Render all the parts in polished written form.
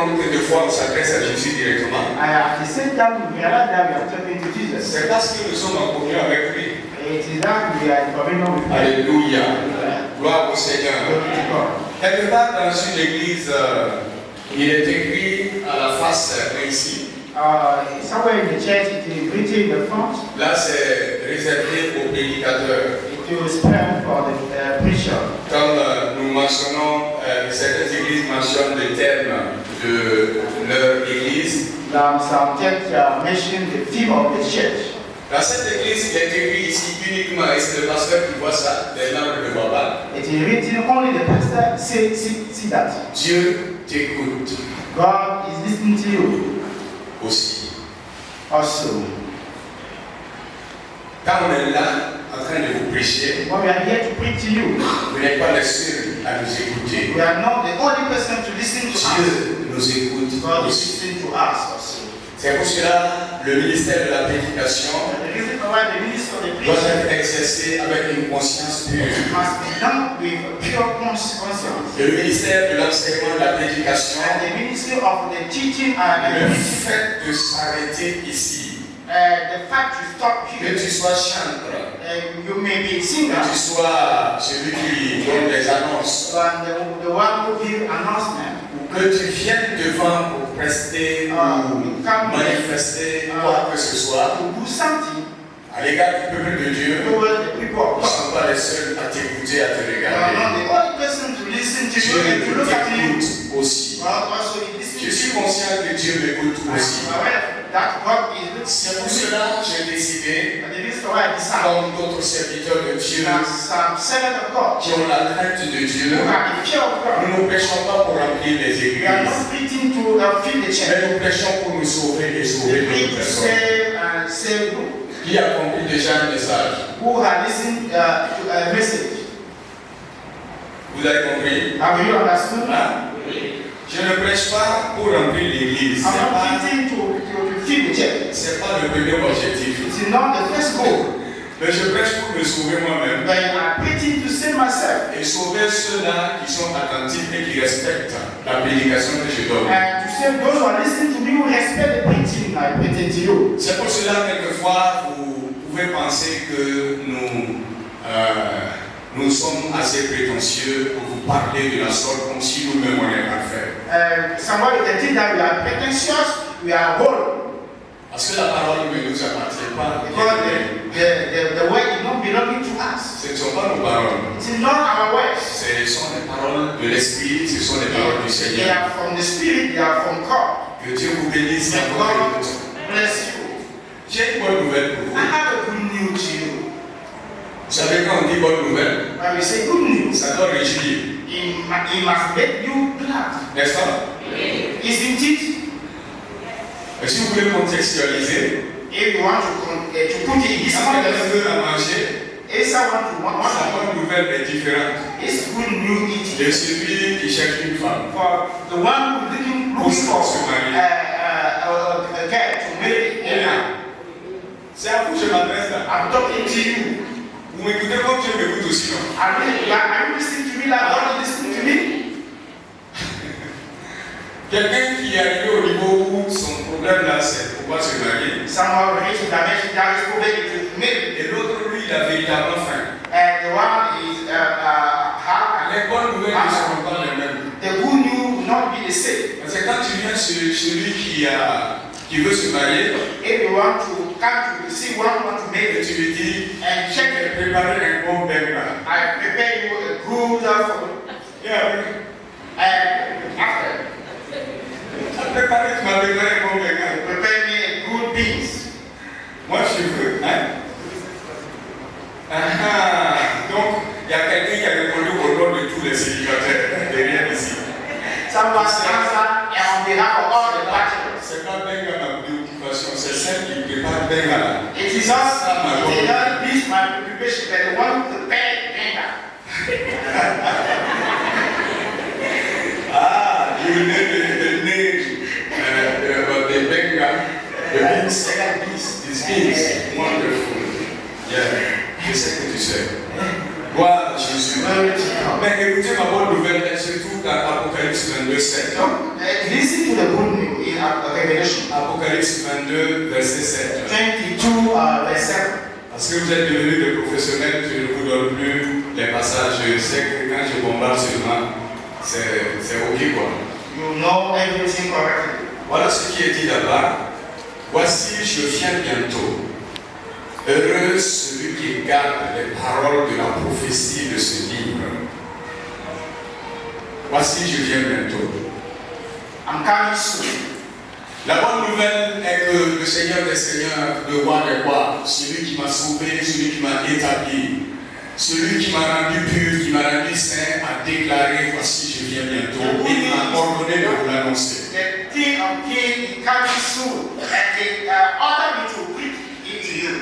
compte que des fois on s'adresse à Jésus directement. At the same time, we realize that we are talking to Jesus. C'est parce que nous sommes en communion avec lui. It is that we are in communion with Him. Alléluia. Gloire au Seigneur. Glory to God. Quelque part dans une église, il est écrit à la face ici. Somewhere in the church, it is written in the front. Là, c'est réservé aux prédicateurs. It was planned for the preacher. Comme nous mentionnons, certaines églises mentionnent le thème de leur église. Some church mention the theme of the church. Dans cette église, il est écrit ici uniquement, et c'est le pasteur qui voit ça, les membres ne le voient pas. It is written, only the pastor see that. Dieu t'écoute God is listening to you aussi. also. Quand on est là, en train de vous prêcher, When we are here to preach to you, vous n'êtes pas les seuls à nous écouter. we are not the only person to listen to us. Dieu nous écoute God is aussi. listening to us also. C'est pour cela le ministère de la prédication The reason why the ministry of the doit preaching être exercé avec une conscience pure. must be done with pure conscience. Et le ministère de l'enseignement de la prédication, And the ministry of the teaching and le the preaching, fait de s'arrêter ici, the fact you stop que here, tu sois chantre, you may be a singer, que tu sois celui qui donne des annonces, and the one who give announcement, ou que tu viennes devant pour prester ou manifester quoi que ce soit, to do something à l'égard du peuple de Dieu, towards the people ils of ne God. sont pas les seuls à t'écouter, à te You are regarder. not the only person to listen to you and to Dieu look at you. t'écoute aussi. God also is Je listening to suis you. conscient que Dieu m'écoute aussi. I'm aware that God is C'est pour listening to you. cela que j'ai décidé, And the reason why I decided comme d'autres serviteurs de Dieu that some servants of God qui ont la crainte de Dieu, who have the fear of God, nous ne prêchons pas pour remplir les we are églises, not preaching to fill the church. mais nous prêchons pour nous sauver et sauver We d'autres preach to personnes. save and save you Qui a compris déjà le message? who have listened to a message. Vous avez compris? Have you understood? Hein? Je ne prêche pas pour remplir l'église. I'm not preaching to fill the church. C'est pas le premier objectif. It is not the first goal. Mais je prêche pour me sauver moi-même But I'm preaching to save myself et sauver ceux-là qui sont attentifs et qui respectent la prédication que je donne. and to save those who are listening to me who respect the preaching I preach to you. C'est pour cela quelquefois vous pouvez penser que nous sommes assez prétentieux pour vous parler de la sorte comme si nous-mêmes on est parfaits. Somebody can think that we are pretentious, we are bold. Parce que la parole ne nous appartient pas. Because the word is not belonging to us. Ce ne sont pas nos paroles. It is not our words. Ce sont les paroles de l'Esprit, ce sont les paroles du They Seigneur. are from the Spirit, they are from God. Que Dieu vous bénisse May encore et God toujours. bless you. J'ai une bonne nouvelle pour I vous. have a good news to you. Vous savez, quand on dit bonne nouvelle, When we say good news, ça doit réjouir, it must make you glad. n'est-ce pas? Isn't it? Et si vous voulez contextualiser, If you want to put it in this quand quelqu'un context, veut à manger, if someone sa bonne nouvelle est différente it's good news de celui qui cherche une femme. for the one who's looking for a girl to marry. C'est à vous que je m'adresse là. I'm talking to you. Vous m'écoutez comme Dieu m'écoute aussi, non? Are you listening to me like God is listening to me? Quelqu'un qui est arrivé au niveau où son problème là, c'est pouvoir se marier. Someone reached the dimension that is probably to marry. Et l'autre, lui, il a véritablement faim. And the one is Les bonnes nouvelles ne seront pas les mêmes. the good news will not be the same. Parce que quand tu viens sur celui qui veut se marier, If you want to come to see one who want to et marry tu lui dis, and check it, préparer un bon benga. I prepare you a good food. And after, Tu m'as préparé un bon benga. prepare me a good beans. Moi, je veux. Hein? Donc, il y a quelqu'un qui a répondu au nom de tous les célibataires derrière ici. Someone answer on behalf of all the bachelors. C'est pas benga ma préoccupation, c'est celle qui prépare benga là. It is not this my preoccupation, but the one who prepared You need the name the benga, the beans, these beans, wonderful. Yeah, je sais que tu sais. Gloire à Jésus. Mais écoutez ma bonne nouvelle, elle se trouve dans Apocalypse 22, 7. listen to the good news in Revelation Apocalypse 22, verset 7. 22, verse 7. Parce que vous êtes devenus des professionnels, je ne vous donne plus les passages. Je sais que quand je bombarde seulement, c'est ok quoi. You know everything correctly. Voilà ce qui est dit là-bas. Voici, je viens bientôt. Heureux celui qui garde les paroles de la prophétie de ce livre. Voici, je viens bientôt. I'm coming soon. La bonne nouvelle est que le Seigneur des Seigneurs, le roi des rois, celui qui m'a sauvé, celui qui m'a établi, celui qui m'a rendu pur, qui m'a rendu saint, a déclaré, voici je viens bientôt. Il m'a ordonné de vous l'annoncer. The King of Kings is coming soon, and he ordered me to preach it to you.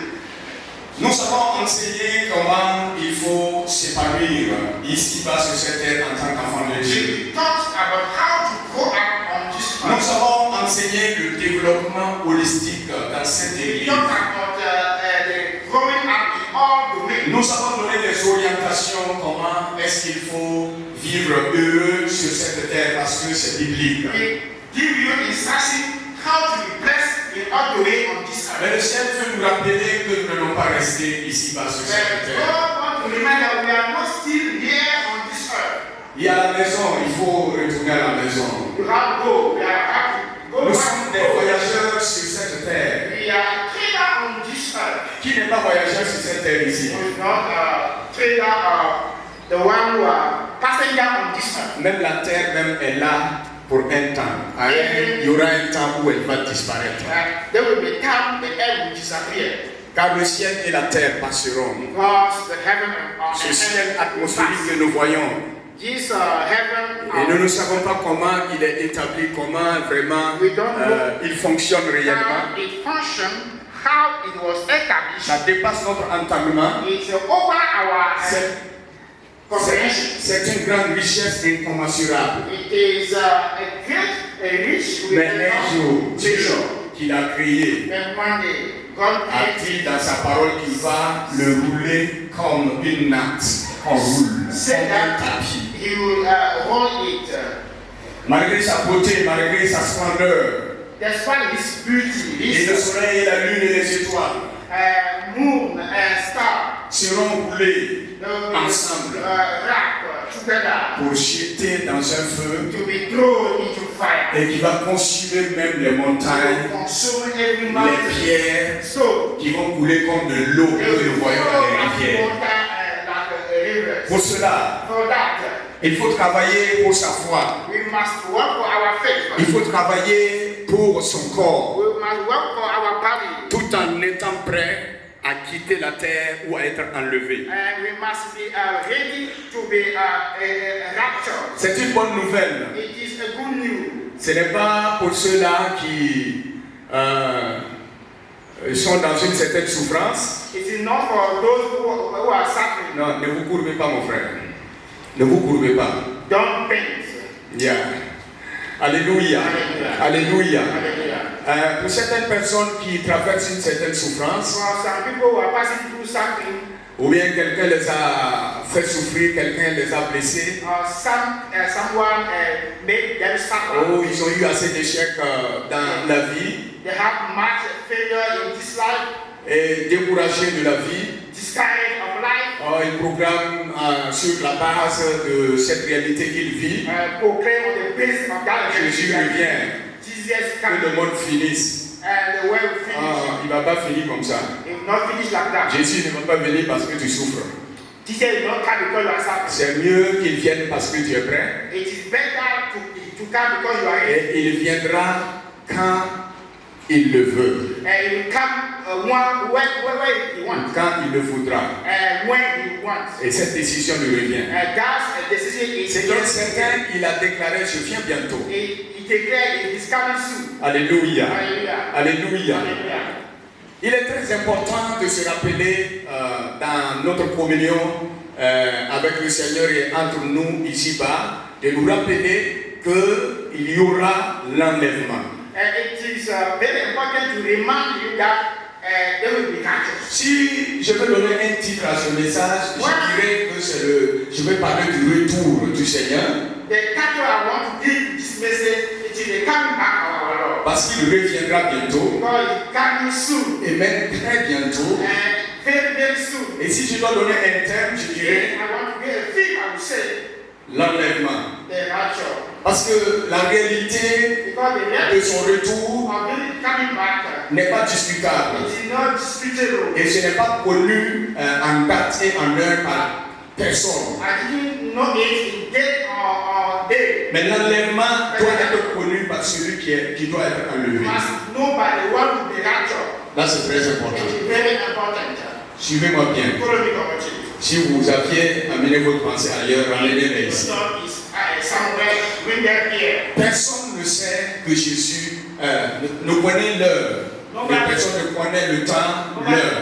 Nous avons enseigné comment il faut s'épanouir ici-bas sur cette terre en tant qu'enfant de Dieu. We talked about how to grow up on this Nous earth. avons enseigné le développement holistique dans cette We église. talked about the growing up in all domains. Nous avons donné des orientations comment est-ce qu'il faut vivre heureux sur cette terre parce que c'est biblique. We give you instruction how to be blessed in all the way on this Mais earth. le ciel veut nous rappeler que nous n'allons pas rester ici-bas sur cette But terre. God wants to remind that we are not still here on this earth. Il y a la maison, il faut retourner à la maison. You have to go. We have to go. Nous sommes des voyageurs sur cette terre. We are trader on this earth. Qui n'est pas voyageur sur cette terre ici? It's not trader, the one who are passenger on this earth. Même la terre même est là pour un temps. Il y aura un temps où elle va disparaître. There will be time the earth will disappear. Car le ciel et la terre passeront. Because the heaven and Ce ciel earth will atmosphérique que pass. nous voyons. This heaven Et nous ne savons pas comment il est établi, comment vraiment il fonctionne réellement. how it functions, how it was established. Ça dépasse notre entendement. It's over our comprehension. C'est une grande richesse incommensurable. It is a rich Mais un jour, Dieu qui l'a créé And one day, God a made dit dans sa parole qu'il va le rouler comme une natte. On roule, said comme un that tapis. He will hold it. Malgré sa beauté, malgré sa splendeur, Despite His beauty, et le His soleil et la lune et les étoiles moon and star, seront roulés they will ensemble wrap together pour jeter dans un feu to be thrown into fire. et qui va consumer même les montagnes, Consume every les mountain. pierres So, qui vont couler comme de l'eau they que will nous voyons flow dans les as rivières. water like a river. Pour cela, For that, il faut travailler pour sa foi. we must work for our faith. Il faut travailler pour son corps, We must work for our body. tout en étant prêt à quitter la terre ou à être enlevé. And we must be ready to be raptured. C'est une bonne nouvelle. It is a good news. Ce n'est pas pour ceux-là qui sont dans une certaine souffrance. It is not for those who are suffering. Non, ne vous courbez pas, mon frère. Ne vous courbez pas. Don't faint. Yeah. Alléluia. Alléluia. Hallelujah. Pour certaines personnes qui traversent une certaine souffrance, For some people who are passing through something, ou bien quelqu'un les a fait souffrir, quelqu'un les a blessés, or someone made them suffer. ou ils ont eu assez d'échecs dans la vie, They have much failure in this life, et découragés de la vie. discouraged of life, Ils programment sur la base de cette réalité qu'ils vivent. proclaim on the basis of that Jésus revient, Jesus que le coming, monde finisse. and the world will finish. Il ne va pas finir comme ça. It will not finish like that. Jésus ne va pas venir parce que tu souffres. Jesus will not come because you are suffering. C'est mieux qu'il vienne parce que tu es prêt. It is better to come because you are ready. Et il viendra quand il le veut, And he will come when he wants, quand il le voudra. and when he wants. Et cette décision lui revient. And that's a decision. C'est donc certain, il a déclaré, je viens bientôt. He declared it is coming soon. Alléluia. Hallelujah. Alléluia. Hallelujah. Il est très important de se rappeler dans notre communion avec le Seigneur et entre nous ici-bas, de nous rappeler qu'il y aura l'enlèvement. It is very important to remind you that there will be catches. Si je veux donner un titre à ce message, je dirais que je vais parler du retour du Seigneur. The title I want to give this message, it the coming back of our Lord. Parce qu'il reviendra bientôt. Because it's coming soon. Et même très bientôt. And very, very soon. Et si je dois donner un terme, je dirais I want to get a thing, I would say. L'enlèvement. The rapture. Parce que la réalité de son retour n'est pas discutable. Et ce n'est pas connu en date et en heure par personne. Mais l'enlèvement doit être connu par celui qui doit être enlevé. Là, c'est très important. Suivez-moi bien. Si vous aviez amené votre pensée ailleurs, ramenez-la ici. Personne ne sait que Jésus ne connaît l'heure. Personne ne connaît le temps, l'heure.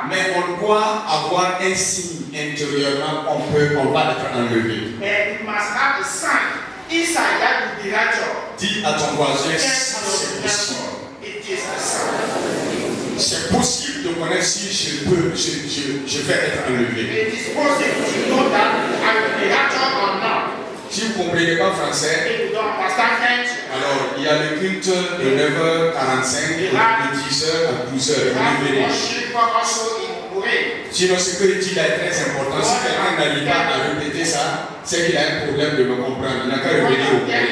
Mais on doit avoir un signe intérieurement on va être enlevé. Dis à ton voisin, c'est possible. C'est possible de connaître si je vais être enlevé. Si vous ne comprenez pas français, alors il y a le culte de 9h45 et de 10h à 12h. Sinon, ce que dit là est très important. Si quelqu'un n'arrive pas à répéter ça, c'est qu'il a un problème de me comprendre. Il n'a qu'à revenir au problème.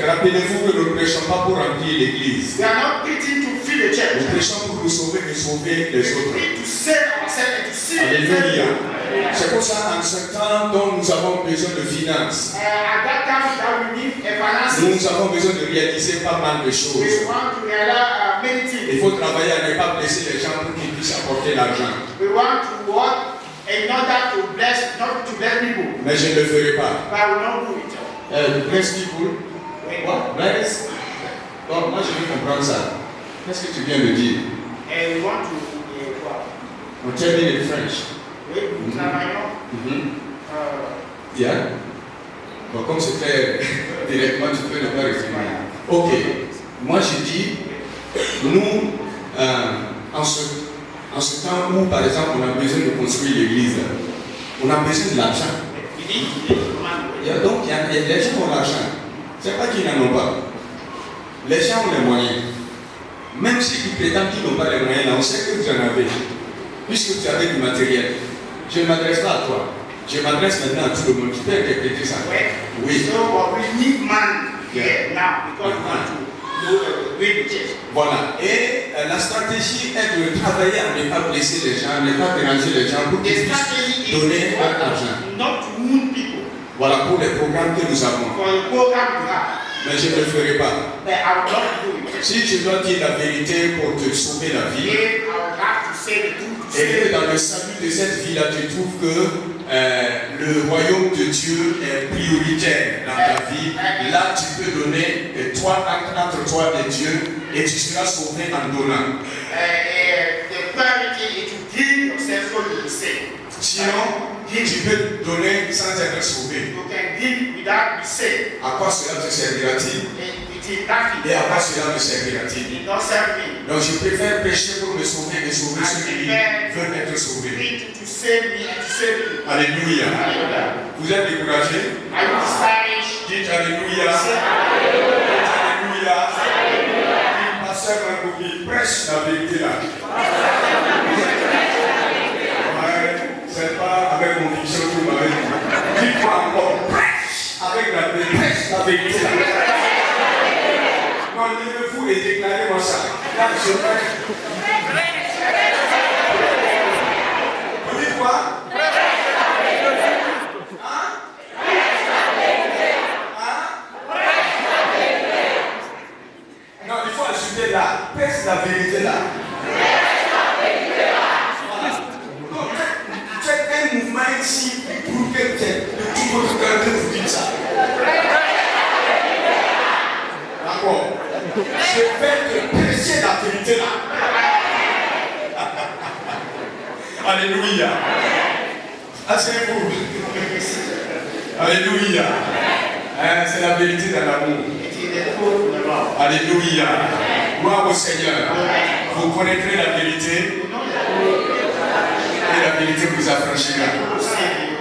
Rappelez-vous que nous ne prêchons pas pour remplir l'église. Nous prêchons pour nous sauver et sauver les autres. Alléluia. C'est pour ça, en ce temps dont nous avons besoin de finances, nous avons besoin de réaliser pas mal de choses. Il faut travailler à ne pas blesser les gens pour qu'ils puissent apporter l'argent. Mais je ne le ferai pas. Bless people. What? Bless? Bon, moi je vais comprendre ça. Qu'est-ce que tu viens de dire? Tell me in French. Yeah. Bon, comme c'est fait directement, tu peux ne pas répondre. Ok. Moi je dis, nous, en ce temps où, par exemple, on a besoin de construire l'église, on a besoin de l'argent. Donc, les gens ont l'argent. C'est pas qu'ils n'en ont pas. Les gens ont les moyens. Même s'ils prétendent qu'ils n'ont pas les moyens, là, on sait que vous en avez. Puisque tu avais du matériel. Je ne m'adresse pas à toi. Je m'adresse maintenant à tout le monde. Tu peux interpréter ça. Oui. Voilà. Et la stratégie est de travailler à ne pas blesser les gens, ne pas déranger les gens pour qu'ils puissent donner leur argent. Voilà pour les programmes que nous avons. Mais je ne le ferai pas. Si je dois dire la vérité pour te sauver la vie, et que dans le salut de cette vie-là, tu trouves que le royaume de Dieu est prioritaire dans ta vie, là tu peux donner toi entre toi et Dieu et tu seras sauvé en donnant. Sinon, tu peux donner sans être sauvé. À quoi cela te servira-t-il? Et à quoi cela me servira-t-il? Donc je préfère prêcher pour me sauver et sauver ceux qui veulent être sauvés. Alléluia. Vous êtes découragés? Dites Alléluia. Alléluia. Pasteur Mangoubi, prêche la vérité là. C'est pas avec conviction que vous m'avez dit. Dites-moi encore, prêche avec la vérité là. Non, levez-vous et déclarez-moi ça. Là, je prêche. Vous dites quoi? Non, il faut ajouter là. Prêche la vérité là. Faites un mouvement ici pour que de tout votre cœur que vous dites ça. D'accord. Je vais te prêcher la vérité là. Alléluia. Asseyez-vous. Alléluia. C'est la vérité dans l'amour. Alléluia. Gloire au Seigneur. Vous connaîtrez la vérité. et la vérité vous affranchira.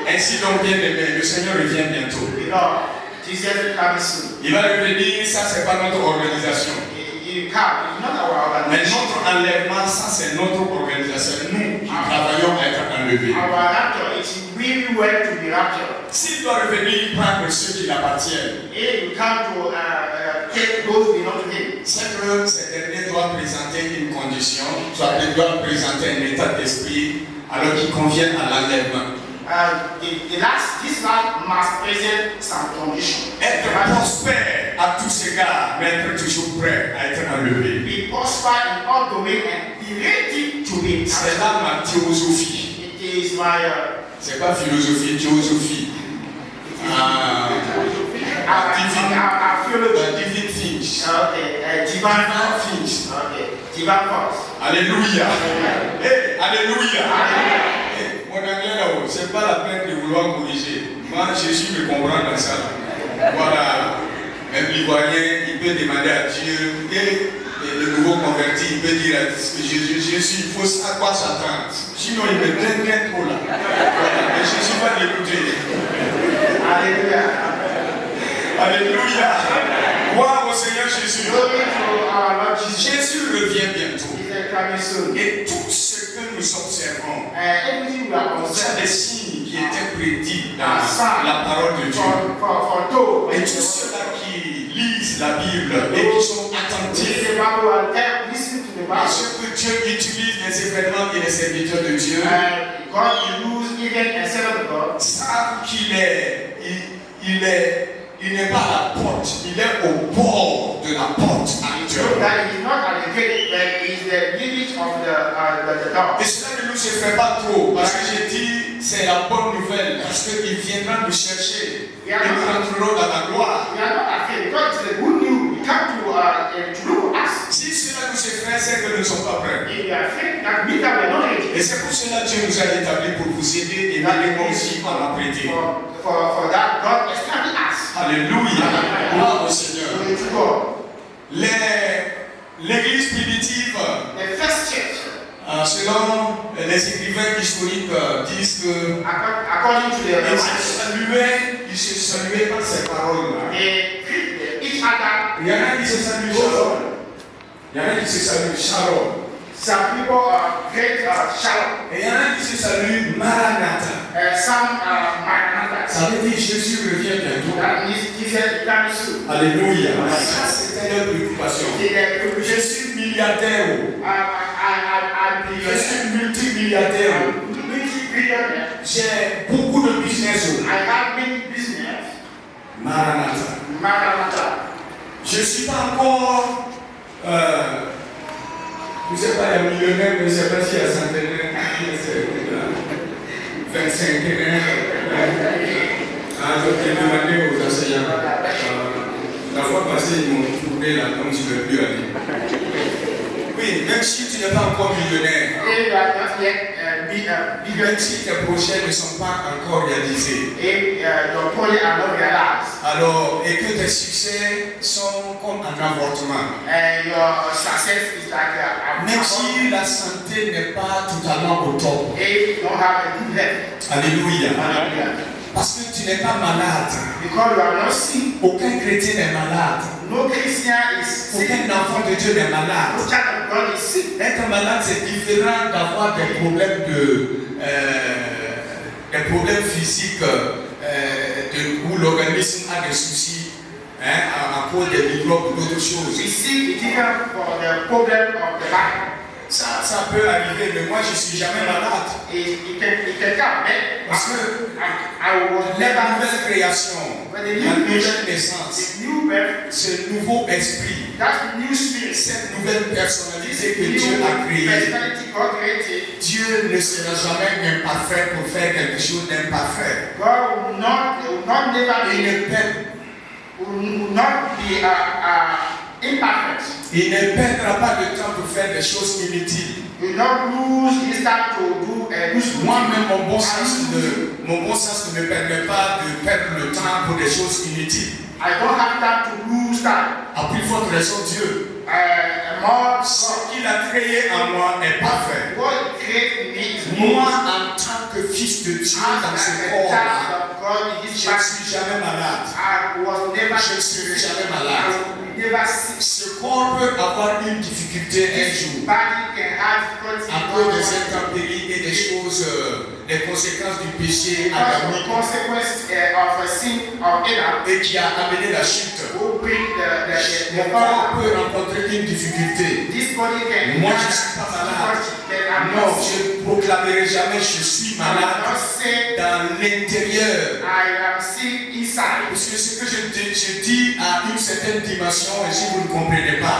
Ainsi donc, bien aimé, le Seigneur revient bientôt. Il va revenir, ça c'est pas notre organisation. Mais notre enlèvement, ça c'est notre organisation. Nous qui travaillons à être enlevés. S'il doit revenir, prendre ceux qui l'appartiennent. C'est que ces derniers doivent présenter une condition, soit ils doivent présenter un état d'esprit alors qu'ils conviennent à l'enlèvement. This life must present some condition. Être prospère à tous égards, mais être toujours prêt à être enlevé. Be prosper in all domain and be ready to be. C'est là ma théosophie. It is my. C'est pas philosophie, théosophie. Divine things. Okay, divine things. Okay, divine force. Alléluia. Hey, alléluia. Hey, mon anglais là-haut, c'est pas la peine de vouloir corriger. Moi, Jésus me comprend dans ça. Voilà. Même l'Ivoirien, il peut demander à Dieu. Et le nouveau converti, il peut dire à Jésus, il faut à quoi s'attendre. Sinon, il me traîne trop là. Voilà. Mais Jésus va l'écouter. Alléluia. Alléluia. Gloire au Seigneur Jésus. Jésus revient bientôt. Et tout ce que nous observons, c'est des signes qui étaient prédits dans la parole de Dieu. Et tous ceux-là qui lisent la Bible et qui sont attentifs à ce que Dieu utilise les événements et les serviteurs de Dieu, savent il n'est pas à la porte, il est au bord de la porte actuellement. Et cela ne nous effraie pas trop, parce que j'ai dit c'est la bonne nouvelle, parce qu'il viendra nous chercher et nous rentrerons dans la gloire. Si cela nous effraie, c'est que nous ne sommes pas prêts. Et c'est pour cela que Dieu nous a établis pour vous aider et nous aussi à l'apprêter. Alléluia. Gloire au Seigneur. L'église primitive, selon les écrivains historiques, disent que ils se saluaient par ces paroles-là. Il y en a qui se saluent Shalom. Il y en a qui se saluent Shalom. Some people are great shalom. Et il y en a qui se saluent Maranatha. Some Maranatha. Ça veut dire Jésus revient bientôt. That means Jesus comes soon. Alléluia. Ça, c'était leur préoccupation. Je suis milliardaire. Je suis multimilliardaire. J'ai beaucoup de business. I have many business. Maranatha. Maranatha. Je ne suis pas encore. Je ne sais pas, il y a millionnaire, mais je ne sais pas s'il y a centenaire, 25 je vais demander aux enseignants. La fois passée, ils m'ont trouvé là, comme je ne veux plus aller. Oui, même si tu n'es pas encore millionnaire, même si tes projets ne sont pas encore réalisés, alors, et que tes succès sont comme un avortement, même si la santé n'est pas totalement au top, alléluia, parce que tu n'es pas malade, aucun chrétien n'est malade, aucun enfant de Dieu n'est malade. Être malade, c'est différent d'avoir des problèmes physiques où l'organisme a des soucis à cause des microbes ou d'autres choses. Ça peut arriver, mais moi je ne suis jamais malade. Parce que la nouvelle création, la nouvelle naissance, ce nouveau esprit, cette nouvelle personnalité que Dieu a créée, Dieu ne sera jamais imparfait pour faire quelque chose d'imparfait. Il ne perdra pas de temps pour faire des choses inutiles. Moi-même, mon bon sens ne me permet pas de perdre le temps pour des choses inutiles. À plus forte raison, Dieu. more. Ce qu'il a créé en moi est parfait. What created me is Moi, en tant que fils de Dieu dans ce corps-là, God in je His ne body. suis jamais malade. I was never Je ne serai jamais I malade. will never sick. Ce corps peut avoir une difficulté un jour. Body can have difficulty À cause des intempéries et des choses, des conséquences du péché adamique consequence of a sin of Adam et qui a amené la chute. who bring Mon the corps fall. peut rencontrer une difficulté. This body can Moi, have je ne suis pas malade. difficulty that I'm Non, not sick. je ne proclamerai jamais je suis I will malade not say dans l'intérieur. I am sick inside. Parce que ce que je dis à une certaine dimension, et si vous ne comprenez pas,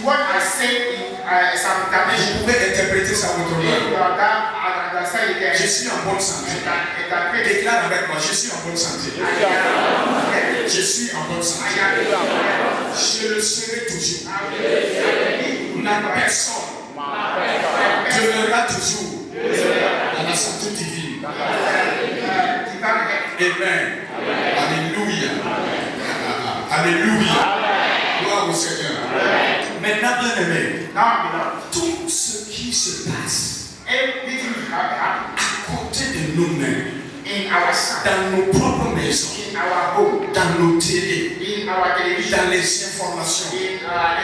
What I say in some vous dimension, pouvez interpréter ça if autrement. you are that, I understand it. Je suis en bonne santé. Déclare avec moi, je suis en bonne santé. Je suis en bonne santé. Je le serai toujours. La personne demeurera toujours dans la santé divine. Amen. Alléluia. Alléluia. Gloire au Seigneur. Maintenant, bien aimé, tout ce qui se passe Everything happen à côté de nous-mêmes, in our son, dans nos propres maisons, in our home, dans nos télés, in our television, dans les informations, in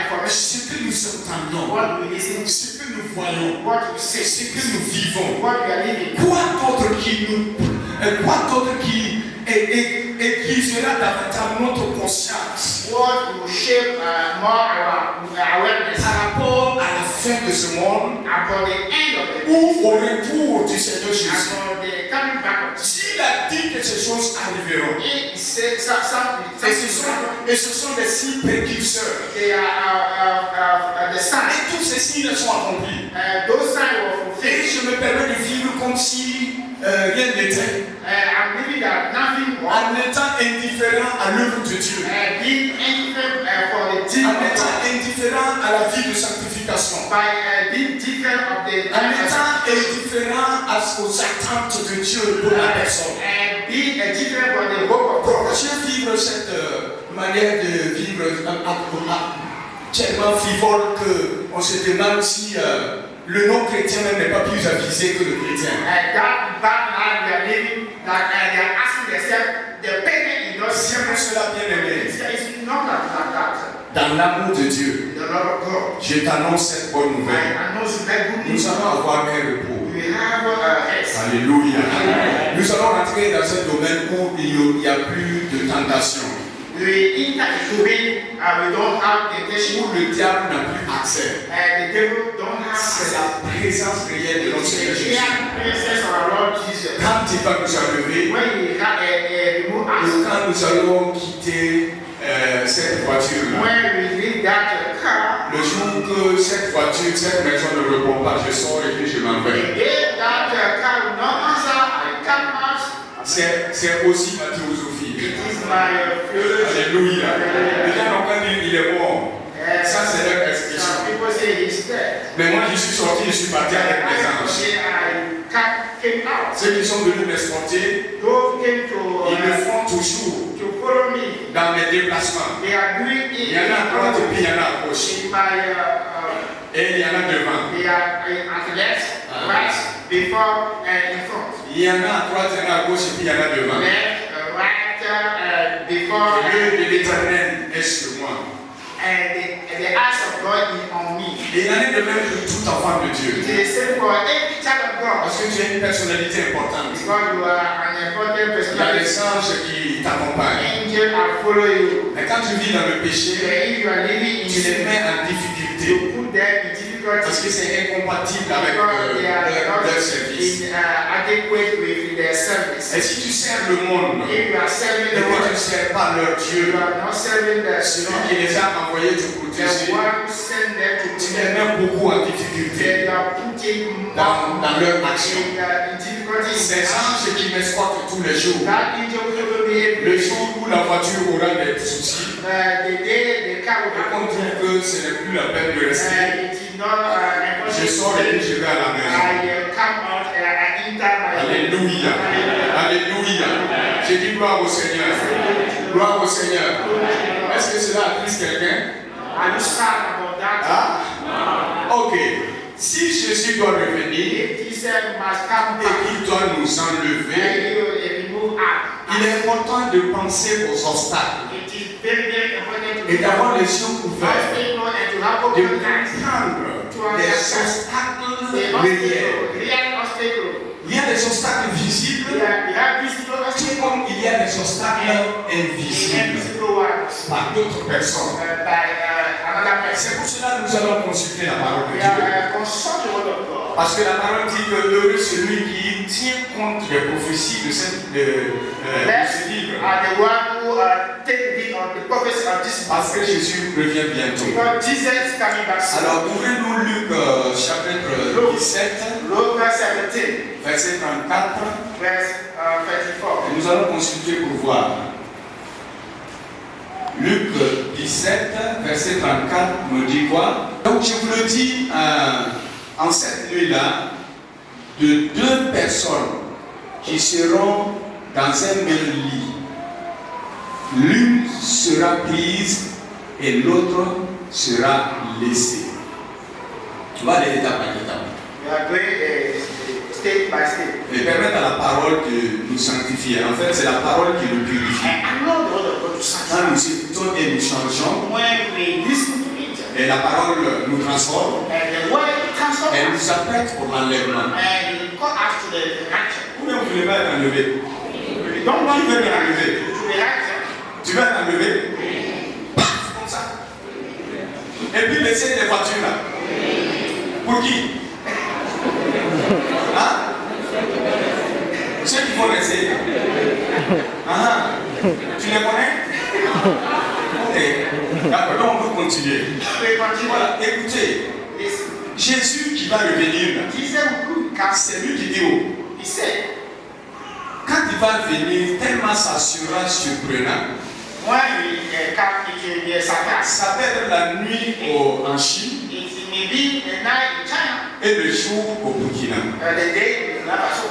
information, ce que nous entendons, what we listen to, ce que nous voyons, what we say, ce que nous vivons, what we are living. quoi d'autre qui aiguisera davantage notre conscience What will shape more our awareness par rapport à la fin de ce monde about the end of the ou au retour du Seigneur Jésus. about the coming back of Jesus. S'il a dit que ces choses arriveront, He said something. et ce sont des signes précurseurs, They are the et signs. tous ces signes sont accomplis. Those signs were Et fulfilled. je me permets de vivre comme si rien n'était, I'm believing that nothing wrong. en étant indifférent à l'œuvre de Dieu, Being indifferent for the deed en of étant God. indifférent à la vie de sanctification, By being different of the en étant indifférent aux attentes de Dieu pour la personne. and being different from the hope of God. Je vivre cette manière de vivre tellement frivole qu'on se demande si le non-chrétien même n'est pas plus avisé que le chrétien. That bad life we are living, that they are asking themselves, the pagan in us, C'est pour cela, bien aimé, it's not like that. dans l'amour de Dieu, The love of God. je t'annonce cette bonne nouvelle. I know it's very good Nous news. allons avoir un repos. We have a rest. Alléluia. Nous allons rentrer dans un domaine où il n'y a plus de tentation, We enter a domain we don't have temptation. où le diable n'a plus accès. The devil don't have C'est access. la présence réelle de notre Seigneur The Jésus. real presence of our Lord Jesus. Quand il va nous enlever, When we have remove us, quand nous allons quitter cette voiture-là, when we leave that car, le jour que cette voiture, cette maison ne répond pas, je sors et puis je m'en the vais. day that car will not answer, I come out. C'est aussi ma philosophie. It is my philosophy. Alléluia. Les gens n'ont pas dit il est bon. Ça, c'est leur expression. Some people say he's dead. Mais moi, je suis sorti, je suis parti avec les I anges. came out. Ceux qui sont venus m'escorter, Those came ils le font toujours to follow me. dans mes déplacements. They are doing it Il y en a à droite et puis il y en a à gauche. in my Et il y en a devant. they are at left, right, before and in front. Il y en a à droite, il y en a à gauche et puis il y en a devant. Left, right, before L'œil de l'Éternel est sur moi. and the eyes of God is on me. Et il en est de même pour tout enfant de Dieu. It is same for every child of God. Parce que tu as une personnalité importante. Because you are an important Il y a personality. des anges qui t'accompagnent. Angels are follow you. Mais quand tu vis dans le péché, If you are living in tu les sin, mets en difficulté. you put them in Parce que difficulty. c'est incompatible avec Because they are not leur service. adequate with their service. Et si tu sers le monde, If you are serving et the que tu world, ne sers pas leur you Dieu, are not serving the celui qui les a envoyés te protéger, the one who sent them to tu do les them. mets beaucoup en difficulté They are putting dans leur action. in difficulty. Ces anges qui m'escortent tous les jours, That angel will be le able jour où la voiture aura des soucis, the day the car will et qu'on have trouve que ce n'est plus la peine de rester, it is not je sors et puis je vais à la maison. I come out and I enter my Alléluia. Alléluia. J'ai dit gloire au Seigneur. Gloire au Seigneur. Est-ce que cela attriste quelqu'un? Are you sad about that? Ah? Ok. Si Jésus doit revenir If Jesus must come et back qu'il doit nous and enlever, he will remove us, il est important de penser aux obstacles it is very, very important to et d'avoir les yeux ouverts, stay known and to have de open eyes. comprendre les obstacles The réels. obstacle, real obstacle. Il y a des obstacles visibles, We have visible tout obstacles comme il y a des obstacles and invisibles invisible ones par d'autres personnes. by another C'est person. pour cela que nous allons consulter la parole de We Dieu. are consult the word of God. Parce que la parole dit que heureux celui qui tient compte des prophéties de ce livre. Are the one who take heed of the prophecy of this Parce que book. Jésus revient bientôt. Because Jesus is coming back soon. Alors ouvrez-nous Luc chapitre 17, Luke 17, verset 34. verse 34. Et nous allons consulter pour voir. Luc 17, verset 34 nous dit quoi? Donc je vous le dis, en cette nuit-là, de deux personnes qui seront dans un même lit, l'une sera prise et l'autre sera laissée. Tu vas aller étape par étape. We are going step by step. Et permettre à la parole de nous sanctifier. En fait, c'est la parole qui nous purifie. I know the word of God to Quand nous sanctify. écoutons et nous changeons, When we listen to it, et la parole nous transforme, and the word transforms elle us, nous apprête pour l'enlèvement. and it calls us to the rapture. Ou bien vous voulez pas être enlevé? We don't want Qui to veut be être enlevé? to the rapture. Tu veux être enlevé? Paf, comme ça. Et puis laisser les voitures là. Pour qui? Hein? Ceux qui vont rester. Ah, tu les connais? Ok. D'accord, donc on peut continuer. We continue. Voilà, écoutez, Listen. Jésus qui va revenir là, Jesus will come. c'est lui qui dit oh, He said, quand il va venir, tellement ça sera surprenant. when we come, it will be a surprise. Ça peut être la nuit en Chine It may be the night in China, et le jour au Burkina. the day in Labaso.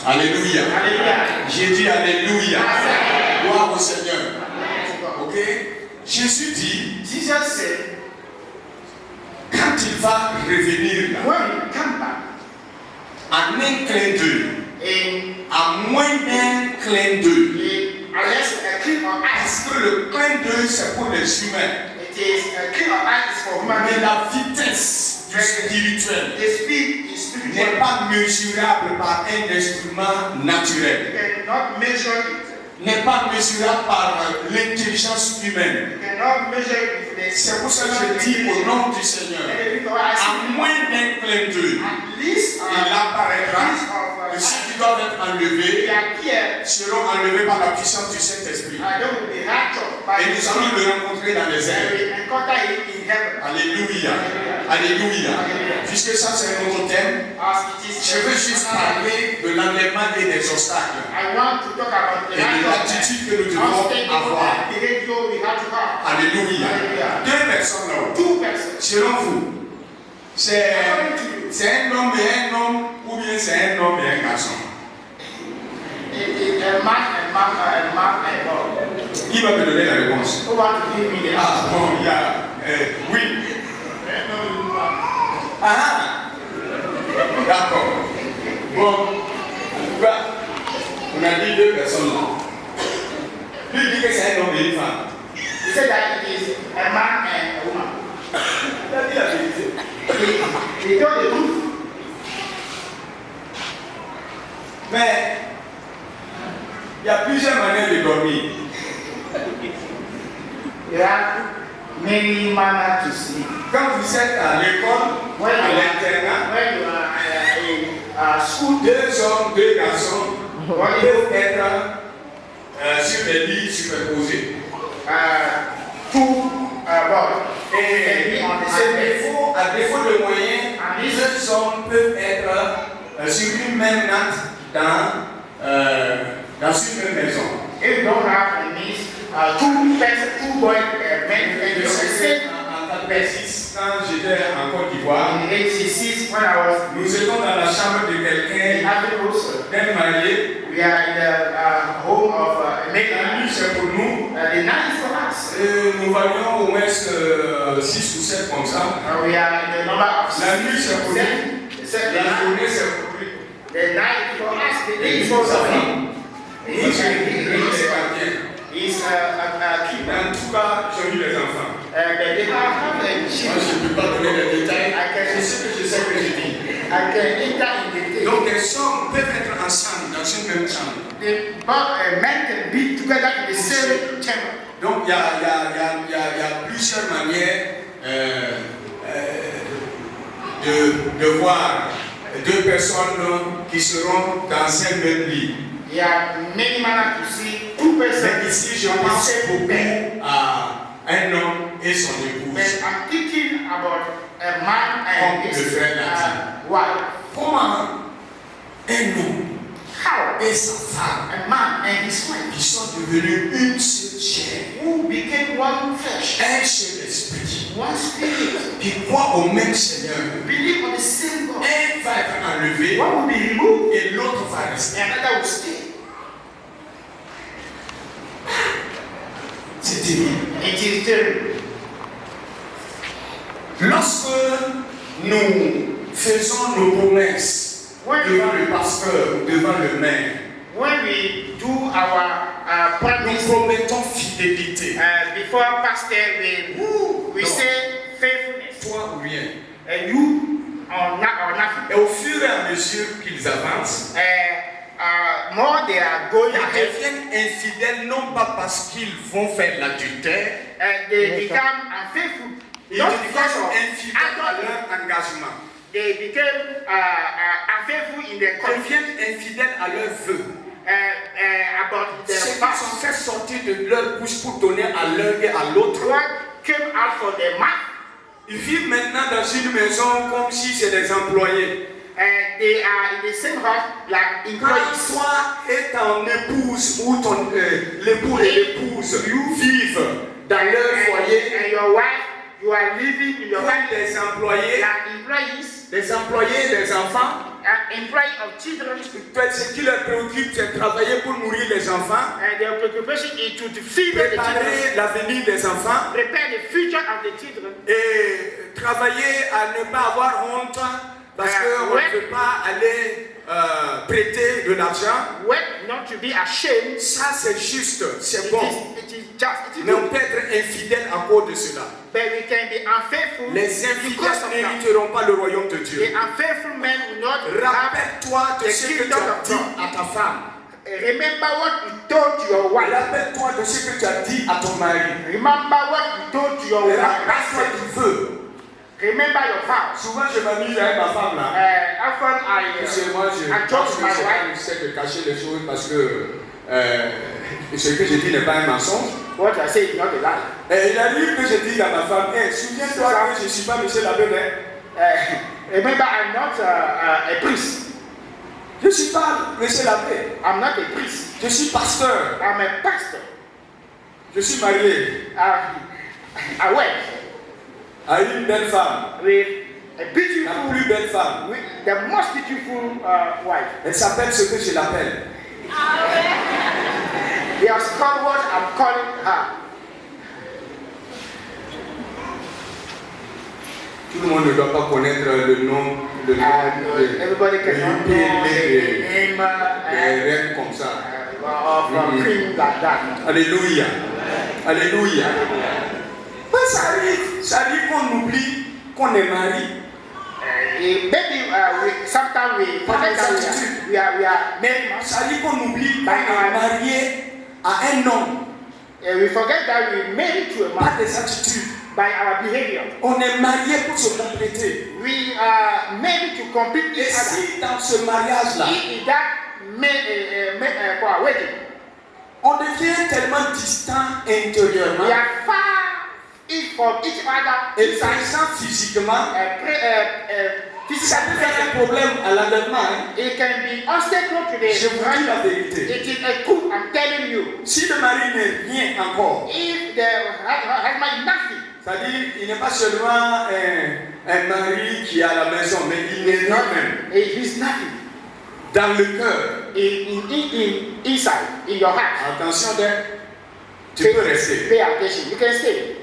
Alléluia. Hallelujah. J'ai dit Alléluia. Amen. Gloire au Seigneur. Amen. Ok? Jésus dit, Jesus said, quand il va revenir là, when we come back, en un clin d'œil, in à moins d'un clin d'œil, unless a cream of ice, parce que le clin d'œil c'est pour les humains, it is a cream of ice for human mais beings. la vitesse du spirituel The speed is n'est spiritual. pas mesurable par un instrument naturel, You cannot measure it. n'est pas mesurable par l'intelligence humaine. You cannot measure it with the C'est pour ça que je dis au nom du Seigneur, à moins d'un clin d'œil, at least il apparaîtra et ceux qui doivent être enlevés seront enlevés par la puissance du Saint-Esprit. Et nous allons le rencontrer dans les airs. Alléluia. Alléluia. Puisque ça c'est notre thème, je veux juste parler de l'enlèvement et des obstacles. Et de l'attitude que nous devons avoir. Alléluia. Deux personnes là-haut seront vous. C'est un homme et un homme, ou bien c'est un homme et un garçon. Qui va me donner la réponse? Ah bon, il y a. Oui. Ah, d'accord. Bon, on a dit deux personnes là. Lui dit que c'est un homme et une femme. He said that it is a man and a woman. Il a dit la vérité. He told the truth. Mais il y a plusieurs manières de dormir. There are many manners to sleep. Quand vous êtes à l'école, à l'internat, When you are in school, deux hommes, deux garçons peuvent être sur des lits superposés. two boys. Et à défaut de moyens, deux hommes peuvent être sur une même natte dans une même maison. If you don't have a means, two boys men and you say En 86, quand j'étais en Côte d'Ivoire, in 86 when I was nous étions dans la chambre de in quelqu'un Ivory Coast, d'un marié. we are in the home of a La maiden. nuit c'est pour nous. The night is for us. nous voyons au moins 6 ou 7 comme ça. We are in the number of La nuit c'est pour nous. La journée c'est pour lui. The night for us, the day is for him. He's a keeper. En tout cas, j'ai vu les enfants. They have Moi, je ne peux pas donner les détails. C'est ce que je sais que je dis. I can enter in the day. Donc, les hommes peuvent être ensemble dans une même chambre. Men can be together in the same chamber. Donc, il y a plusieurs manières de voir deux personnes qui seront dans un même lit. There are many manners to see two persons. Mais ici, je pense beaucoup à un homme et son épouse. But I'm thinking about a man and his wife. Comment un homme How et sa femme, a man and his wife, ils sont devenus une seule chair, who became one flesh, un seul esprit, one spirit, qui croient au même Seigneur. believe on the same God. Un va être enlevé One will be removed et l'autre va rester. and another will stay. C'est terrible. It is terrible. Lorsque nous faisons nos promesses devant le pasteur ou devant le maire, When we do our nous promise promettons fidélité. before pastor, we Non. say faithfulness, Toi ou rien. and you or nothing. Et au fur et à mesure qu'ils avancent, More they are going ils ahead, deviennent infidèles non pas parce qu'ils vont faire l'adultère, they become unfaithful. ils Not deviennent because of infidèles à adultery. leur engagement. They became unfaithful in their Ils conduct, deviennent infidèles à leurs vœux. about Ce their qu'ils past. ont fait sortir de leur bouche pour donner à l'un et à l'autre. What came out from their mouth, Ils vivent maintenant dans une maison comme si c'est des employés. they are in the same house like Quand employees. toi et ton épouse ou l'époux et l'épouse vivent dans leur foyer, And your wife, you are living in your comme family des employés, des employés, des enfants, employee of children, ce qui leur préoccupe, c'est de travailler pour nourrir les enfants, and their preoccupation is to feed the children, préparer l'avenir des enfants prepare the future of the children, et travailler à ne pas avoir honte parce qu'on ne peut pas aller prêter de l'argent. work not to be ashamed. Ça, c'est juste, c'est It bon. is just, it is Mais on good. peut être infidèle à cause de cela. But we can be unfaithful Les because infidèles of that. n'hériteront pas le royaume de The Dieu. unfaithful men will not have. Rappelle-toi de the ce que tu kingdom as of dit God. à ta femme. Remember what you told to your wife. Rappelle-toi de ce que tu as dit à ton mari. Remember what you told to your wife. Rappelle-toi du vœu. Remember your vows. Souvent, je m'amuse avec ma femme là. Often Parce que moi, je I talk to my wife. j'essaie de cacher les choses parce que ce que je dis n'est pas un mensonge. What I say is not a lie. Et il arrive que je dise à ma femme, hey, souviens-toi que je ne suis pas monsieur l'abbé, mais Remember, I'm not a priest. je ne suis pas monsieur l'abbé. I'm not a priest. Je suis pasteur. I'm a pastor. Je suis marié I wed à une belle femme. with a La beautiful, plus belle femme. with the most beautiful wife. Elle s'appelle ce que je l'appelle. He has called what I'm calling her. Tout le monde ne doit pas connaître le nom, Everybody cannot know the name des reines comme ça. of a queen like that. Alléluia. Alléluia. Ouais, ça arrive qu'on oublie qu'on est marié. Maybe sometimes we forget that we are married. Ça arrive qu'on oublie qu'on est marié à un homme. We forget that we married to a Pas man des attitudes. by our behavior. On est marié pour se compléter. We are married to complete Et each other. si dans ce mariage-là, In that wedding, on devient tellement distant intérieurement we are far from each other et présent physiquement, ça peut faire un problème à l'enlèvement. It can be obstacle to the Je vous dis la vérité. It is a coup, I'm telling you. Si le mari n'est rien encore, If the husband is nothing, c'est-à-dire il n'est pas seulement un mari qui est à la maison, mais il est lui-même. it is nothing. Dans le cœur, Inside, in your heart. attention, tu peux rester. Pay attention. You can stay.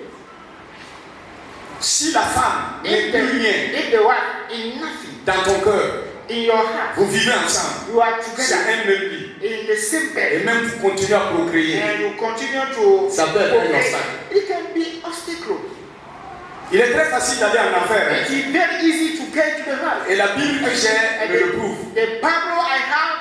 Si la femme n'est If plus rien the wife is nothing dans ton cœur, in your heart, vous vivez ensemble, you are c'est together un même lit, in the same et bed, même vous continuez à procréer, and you continue to ça peut être un procreate, obstacle. it can be obstacle. Il est très facile d'aller en enfer. It is very easy to get to the heart. Et la Bible que j'ai And me le prouve. the Bible I have,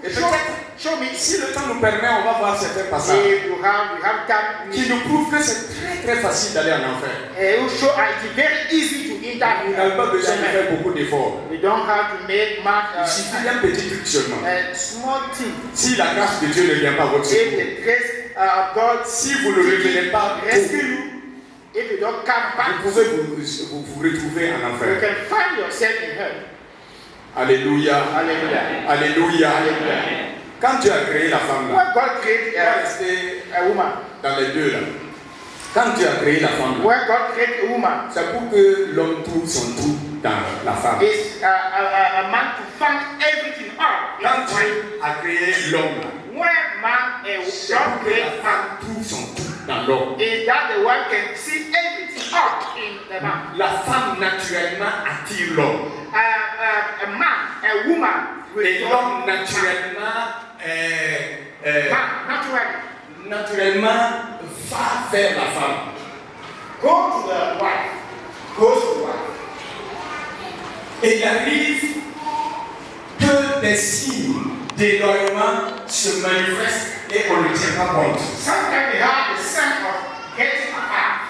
Et peut-être, show me. si le temps nous permet, on va voir certains passages If you have time, qui nous prouvent que c'est très facile d'aller en enfer. it will show it is very easy to enter. Vous n'avez pas besoin de faire beaucoup d'efforts. We don't have to make much. Il suffit d'un petit truc seulement. A small thing. Si la grâce de Dieu ne vient pas à votre If secours, the grace of God, si vous ne revenez pas, rescue you. If you don't come back, vous pouvez vous retrouver en you enfer. can find yourself in hell. Alléluia. Hallelujah. Alléluia. Hallelujah. Quand Dieu a créé la femme là, When God created on va rester a woman, dans les deux là. Quand Dieu a créé la femme là, when God created a woman, c'est pour que l'homme trouve son trou dans la femme. it's a man to find everything out. Quand Dieu a créé l'homme là, When man c'est God pour que la created man, femme trouve son trou dans l'homme. is that the one can see everything out in the man. La femme naturellement attire l'homme. A man, a woman, Et will l'homme naturellement, naturellement va vers la femme. go to the wife, goes to the wife. Et il arrive que des signes d'éloignement se manifestent et on ne tient pas compte. Sometimes they have the sense of getting apart.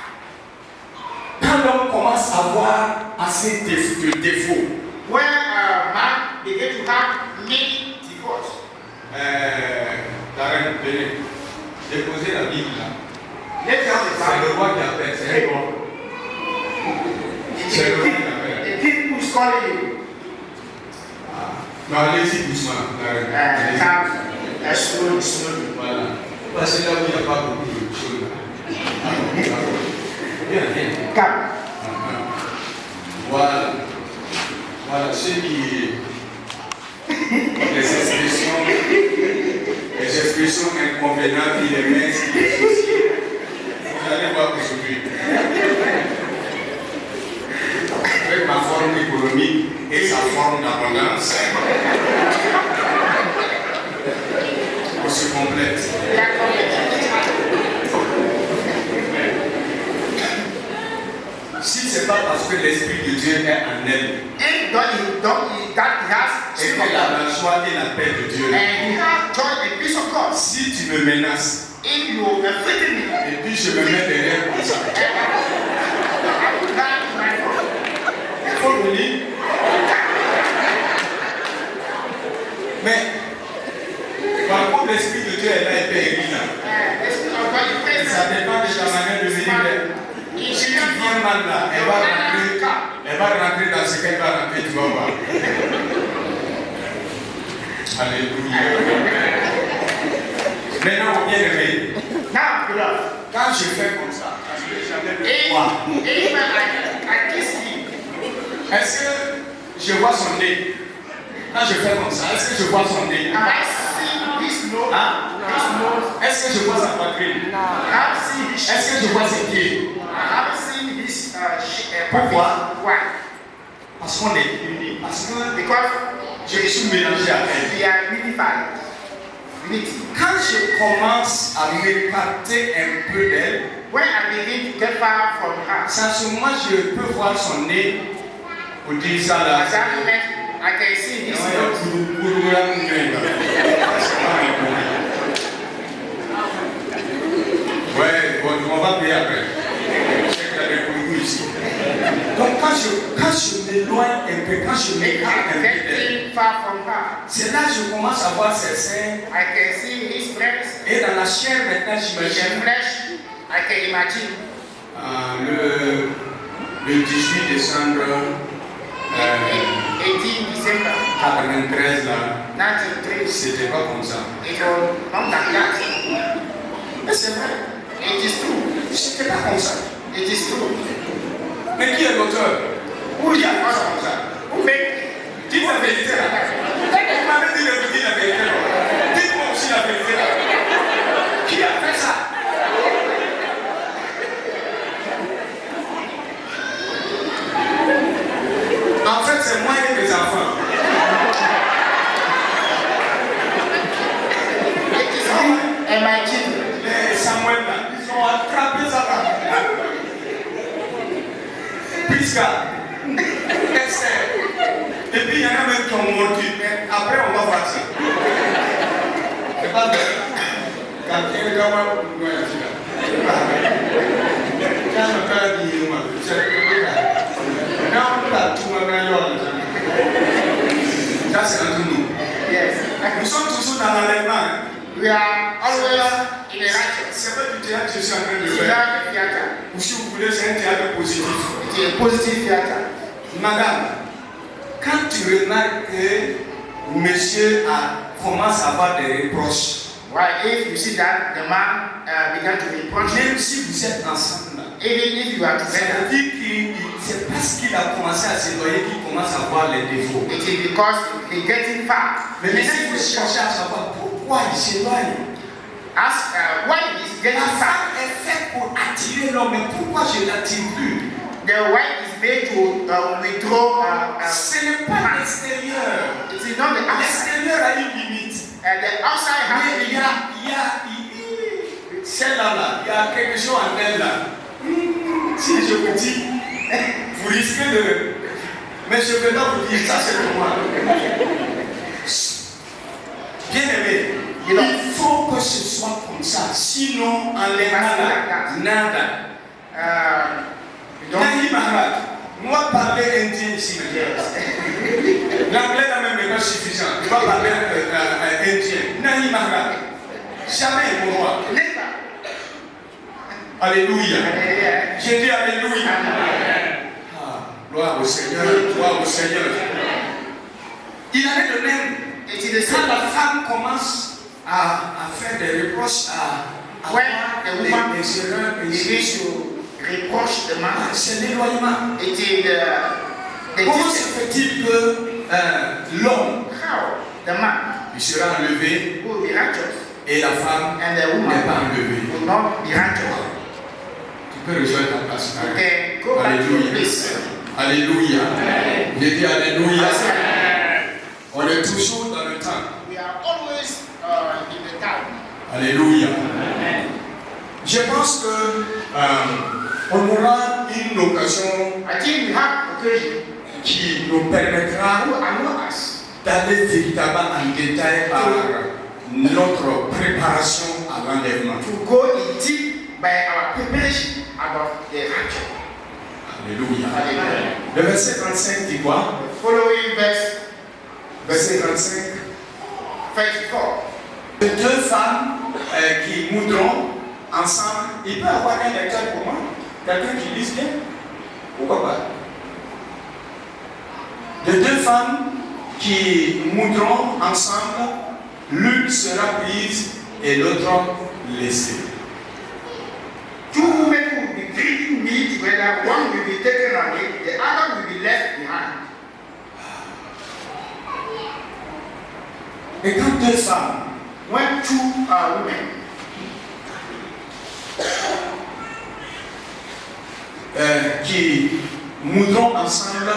Quand l'homme commence à voir assez de défauts, When a man begin to have many divorce, Darren, venez, déposez la Bible là. let's have the C'est le Bible. roi qui appelle, c'est un roi. C'est le roi qui appelle. The king who is calling you. Non, allez-y doucement, Darren. Come slowly. Voilà. Parce que là où il n'y a pas beaucoup de choses. Viens. Come. Voilà. Voilà, ceux qui. Les expressions inconvénientes qui les mettent, vous allez voir aujourd'hui. Avec ma forme économique et sa forme d'abondance, on se complète. Si ce n'est pas parce que l'Esprit de Dieu est en elle, And et qu'elle a la joie et la paix de Dieu, he has joy and peace of God. si tu me menaces, If you are threatening me, et puis je me mets derrière comme ça, I will die in my fault. il faut venir. Mais, par contre, l'Esprit de Dieu est là et périt là. Et ça dépend de ta manière de venir. Si tu viens mal là, elle va rentrer dans ce qu'elle va rentrer, tu vas voir. Alléluia. Maintenant, bien aimé, quand je fais comme ça, parce que j'avais le droit, est-ce que je vois son nez? Quand je fais comme ça, est-ce que je vois son nez? Hein? Est-ce que je vois sa poitrine? Est-ce que je vois ses pieds? Pourquoi? Parce qu'on est unis. Parce que je suis mélangé à elle. Quand je commence à m'écarter un peu d'elle, sans ce moment, je peux voir son nez pour dire ça là. I can see his Ouais, bon, on va payer après. Je sais qu'il y a des coups ici. Donc quand je m'éloigne un peu, quand je m'écarte un peu d'elle, c'est là que je commence à voir ses seins. I can see his breast. Et dans la chair maintenant, In j'imagine. flesh, I can imagine. Le 18 décembre 18 December 93 là, 1993. c'était pas comme ça. It was not like that. Mais c'est vrai, It is true. c'était pas comme ça. It is true. Mais qui est l'auteur? Who is that person? Who made? Dites la vérité là. Vous m'avez dit de vous dire la vérité là. Dites-moi aussi la vérité là. Qui a fait ça? And my children. Les Samuel là, ils ont attrapé ça là. Prisca, Esther. Et puis il y en a même qui ont mordu. Mais après on va voir ça. C'est pas vrai. Quand il y a un gars, on va dire. Quand on a dit, on va ça c'est entre nous. Yes. Nous sommes toujours dans l'enlèvement. We are always in the righteous. C'est pas du théâtre que je suis en train de It's faire. not a theater. Ou si vous voulez, c'est un théâtre positif. It's a positive theater. Madame, quand tu remarques que monsieur commence à avoir des reproches, Why, if you see that the man began to reproach him, même si vous êtes ensemble, even if you are ça together, veut dire que c'est parce qu'il a commencé à s'éloigner qu'il commence à voir les défauts. it is because he's getting fat. Mais si vous cherchez à savoir pourquoi il s'éloigne, Ask why he's la getting fat. femme est faite pour attirer l'homme, mais pourquoi je ne l'attire plus? The wife is made to withdraw. Ce n'est pas l'extérieur. It is not the outside. L'extérieur a une limite. The outside has Mais a il y limit. a celle-là, il y a quelque chose en elle là. Si je vous dis, vous risquez de. Mais je vais pas vous dire ça, c'est pour moi. Bien aimé, il faut que ce soit comme ça. Sinon, enlèvement là, nada. Nahi Maharaj, moi parler indien ici. L'anglais là même n'est pas suffisant. Je dois parler indien. Nahi Maharaj, jamais pour moi. Alléluia. J'ai dit Alléluia. Ah, gloire au Seigneur, gloire au Seigneur. Il avait le même. Quand la femme commence à faire des reproches à When the woman les erreurs, begins to reproach the man, c'est l'éloignement. it is the Comment distance. se fait-il que l'homme How the man il sera enlevé will be righteous et la femme and the n'est woman pas enlevée? will not be righteous. Tu peux rejoindre ta place. Okay, go back to your Alléluia. place. Alléluia. J'ai dit Alléluia. Yes, sir. On est toujours dans le temps. We are always in the time. Alléluia. Je pense que on aura une occasion I think we have occasion qui nous permettra to allow us d'aller véritablement en détail par notre préparation à l'enlèvement. to go in deep by our preparation about the rapture. Alléluia. Hallelujah. Le verset 35 dit quoi? The following verse Verset 35. 34. Deux femmes qui moudront ensemble. Il peut y avoir un lecteur pour moi? Quelqu'un qui lise bien? Pourquoi pas? De deux femmes qui moudront ensemble, l'une sera prise et l'autre laissée. Two women will be drinking meat together, one will be taken away, the other will be left behind. Et quand deux femmes When two women qui moudront ensemble,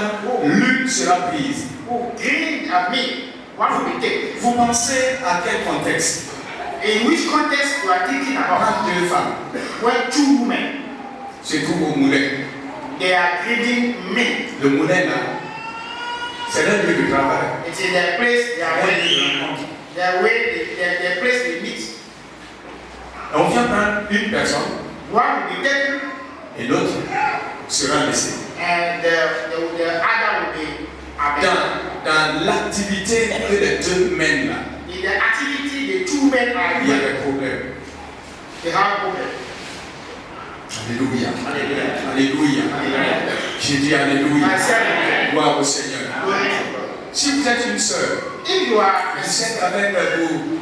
l'une sera prise. who drink meat, one will be taken. Vous pensez à quel contexte? In which context you are thinking about? Quand deux femmes When two women se trouvent au moulin. they are drinking meat, Le moulin là, c'est leur lieu de travail. it is their place they are waiting. Their place they meet. Et on vient prendre une personne One will be taken et l'autre sera laissé. and the other will be abandoned. Dans l'activité que les deux mènent là, In the activity the two men are il y a doing, des problèmes. they have problem. Alléluia. Hallelujah. Alléluia. Hallelujah. J'ai dit Alléluia. I said, Gloire au Seigneur. glory to God. Si vous êtes une sœur, If you are vous êtes avec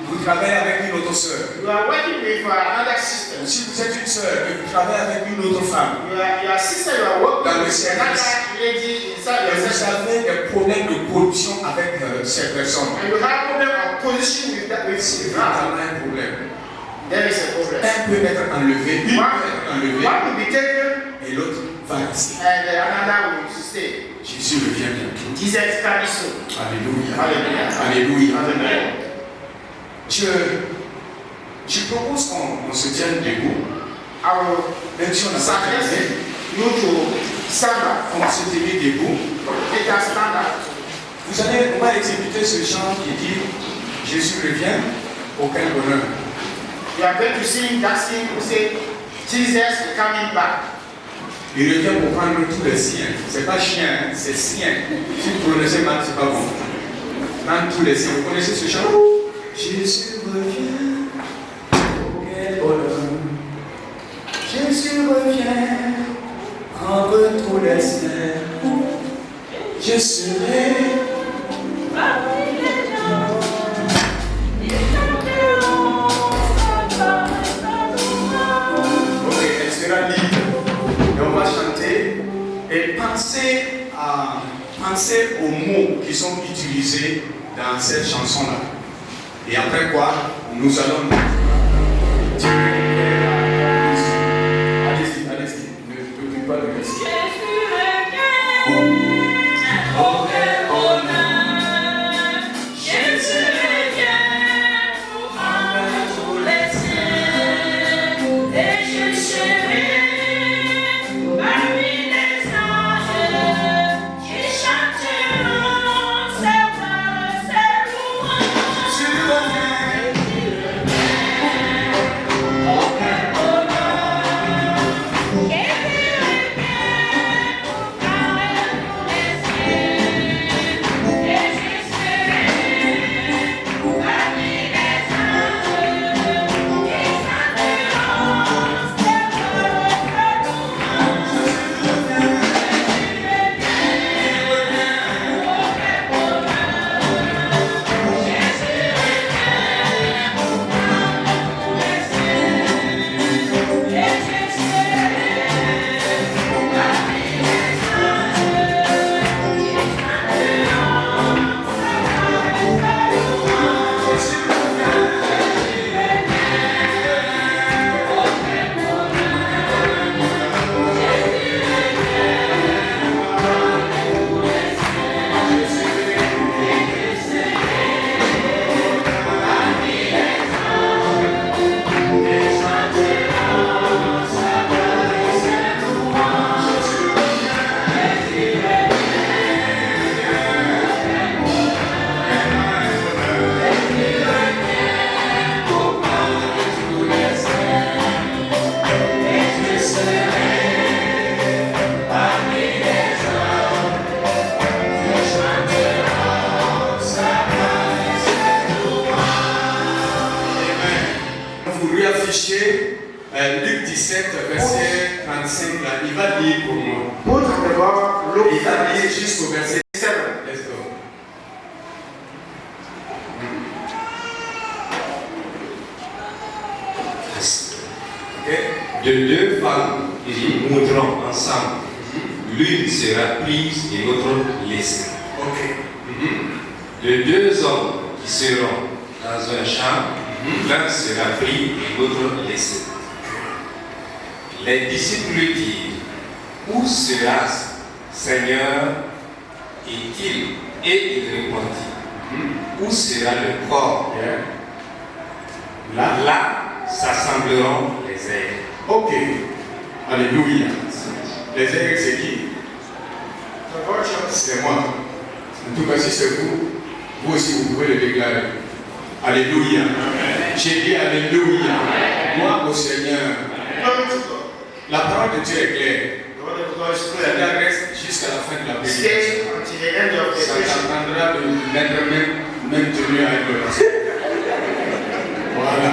vous travaillez avec une autre sœur. you are working with another sister, Si vous êtes une sœur et vous travaillez avec une autre femme, your sister you are working Dans le with service. another lady inside et your vous sister, avez des problèmes de corruption avec ces personnes, and you have problem of position with that with c'est her, vraiment un problème. there is a problem. Un peut être enlevé, une peut être enlevée One will be taken et l'autre va rester. and another will stay. Jésus revient bientôt. Jesus coming soon. Alléluia. Hallelujah. Alléluia. Hallelujah. Je propose qu'on se tienne debout. I will Même si on n'a pas suggest terminé, you to stand up. on va se tenir debout. Let us stand up. On va exécuter ce chant qui dit Jésus revient, aucun bonheur. You are going to sing that sing who say, Jesus is coming back. Il revient pour prendre tous les siens. C'est pas chien, hein, c'est sien. Si vous prononcez mal, c'est pas bon. Prendre tous les siens. Vous connaissez ce chant? Jésus revient, auquel bonheur. Jésus revient, prendre tous les siens. Je serai parmi les gens. Ok, elle sera libre. Et on va chanter et penser aux mots qui sont utilisés dans cette chanson-là. Et après quoi, nous allons allez-y, ne t'occupe pas de rester. Luc 17, verset 35, là, il va lire pour moi. Il va lire jusqu'au verset 7. Let's go. Okay. De deux femmes qui mourront ensemble, l'une sera prise et l'autre laissée. De deux hommes qui seront dans un champ, l'un sera pris et l'autre laissé. Les disciples lui dirent, où sera Seigneur est-il? Et il répondit, où sera le corps? Là s'assembleront les aigles. Ok. Alléluia. Les aigles, c'est qui? C'est moi. En tout cas, si c'est vous, vous aussi, vous pouvez le déclarer. Alléluia. J'ai dit Alléluia. Gloire au Seigneur. La parole de Dieu est claire. Ça reste jusqu'à la fin de la prédication. Ça t'apprendra de mettre même tenu avec le passé. Voilà.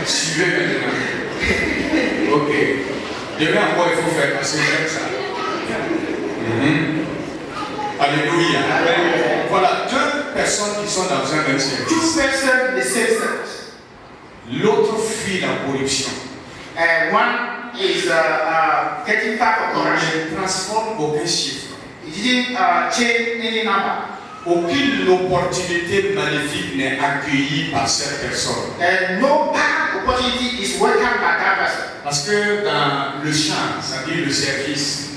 Suivez maintenant. Ok. Demain encore, il faut faire passer comme ça. Alléluia. Voilà, deux personnes qui sont dans un même service. L'autre fuit la corruption. One is getting back of On corruption. ne transforme aucun chiffre. He didn't change any number. Aucune opportunité maléfique n'est accueillie par cette personne. And no bad opportunity is welcomed by that person. Parce que dans le champ, c'est-à-dire le service,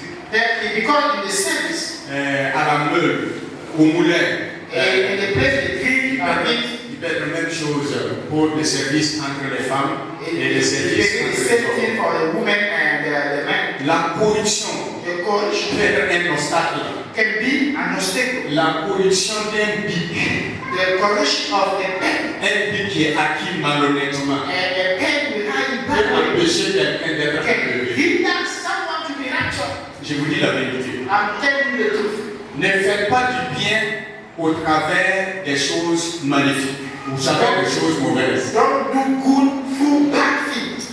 Because in the service, à la meule, au moulin, in the place they drink and eat, ils perdent le même chose pour les services entre les femmes et les services the entre same les hommes. thing for the women and the men. La corruption The corruption peut être un obstacle. can be an obstacle. La corruption d'un bic, The corruption of a pen, un bic qui est acquis malhonnêtement, and a pen behind peut bad empêcher quelqu'un d'être can enlevé. hinder someone to be raptured. Je vous dis la vérité. I'm telling you the truth. Ne faites pas du bien au travers des choses maléfiques. Vous savez des choses mauvaises. Don't do good through bad things.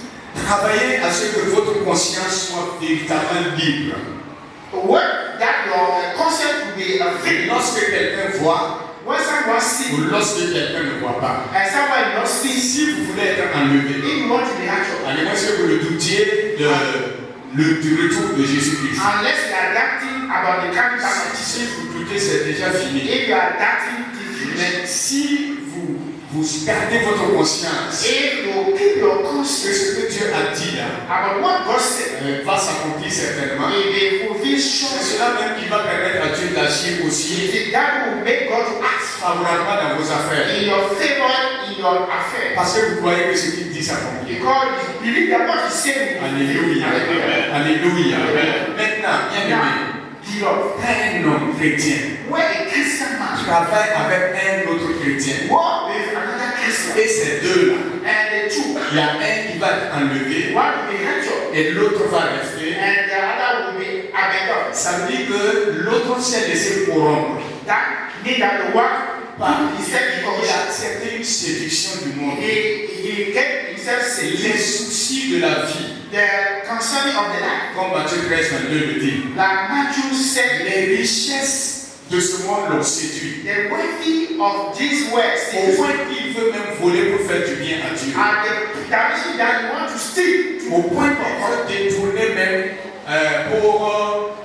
Travaillez à ce que votre conscience soit véritablement libre. Work that your conscience will be Et free. lorsque quelqu'un voit, When someone sees ou lorsque quelqu'un ne voit pas, and someone not see, si vous voulez être enlevé, if you want to be raptured, à moins que vous le doutiez du retour de Jésus-Christ. unless you are doubting about the coming back of Si Jesus, vous doutez, c'est déjà fini. if you are doubting the future, Mais si vous gardez votre conscience, if you keep your que conscience ce que Dieu a dit là about what God said, va s'accomplir certainement, it will fulfill c'est shortly. cela même qui va permettre à Dieu d'agir aussi It is that will make God to act favorablement dans vos affaires. in your favor in your affair. Parce que vous croyez que ce qu'il dit s'accomplit. Because you believe that what He said will fulfill. Alléluia. Alléluia. Maintenant, bien aimé, Beloved, un homme chrétien where a Christian man travaille avec un autre chrétien. walk with another Christian, Et ces deux-là, and the two, il y a un qui va être enlevé one will be raptured, et l'autre va rester. and the other will be abandoned. Ça veut dire que l'autre s'est laissé corrompre. That means that the one put himself in Il a corruption. accepté une séduction du monde. He get himself Les seduced. soucis de la vie, The concerning of the life, comme Matthieu 13, 22 le dit, like Matthew said, les richesses de ce monde l'ont séduit. the wealthy of this world Au point qu'il veut même voler pour faire du bien à Dieu. and the direction that you want to steal to Au point qu'il veut détourner même pour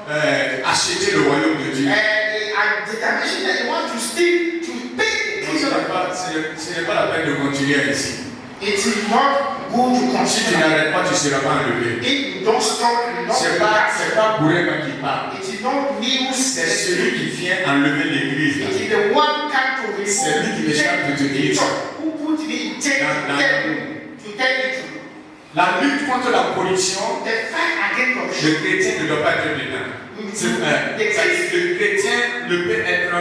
acheter le royaume de Dieu. and the direction that you want to steal to pay the Ce kingdom n'est of God. pas la peine de continuer ici. It is not good to Si tu consider. n'arrêtes pas, tu ne seras pas enlevé. If you don't stop, you will not C'est be pas raptured. Bourréma qui parle. It is not news. C'est celui qui vient enlever l'église. It is the one come to remove C'est lui qui m'échappe de the Dieu. church, who put me in check Dans- to tell you truth. La lutte contre la corruption, The fight against corruption. le chrétien ne doit pas être dedans. Le chrétien ne peut être,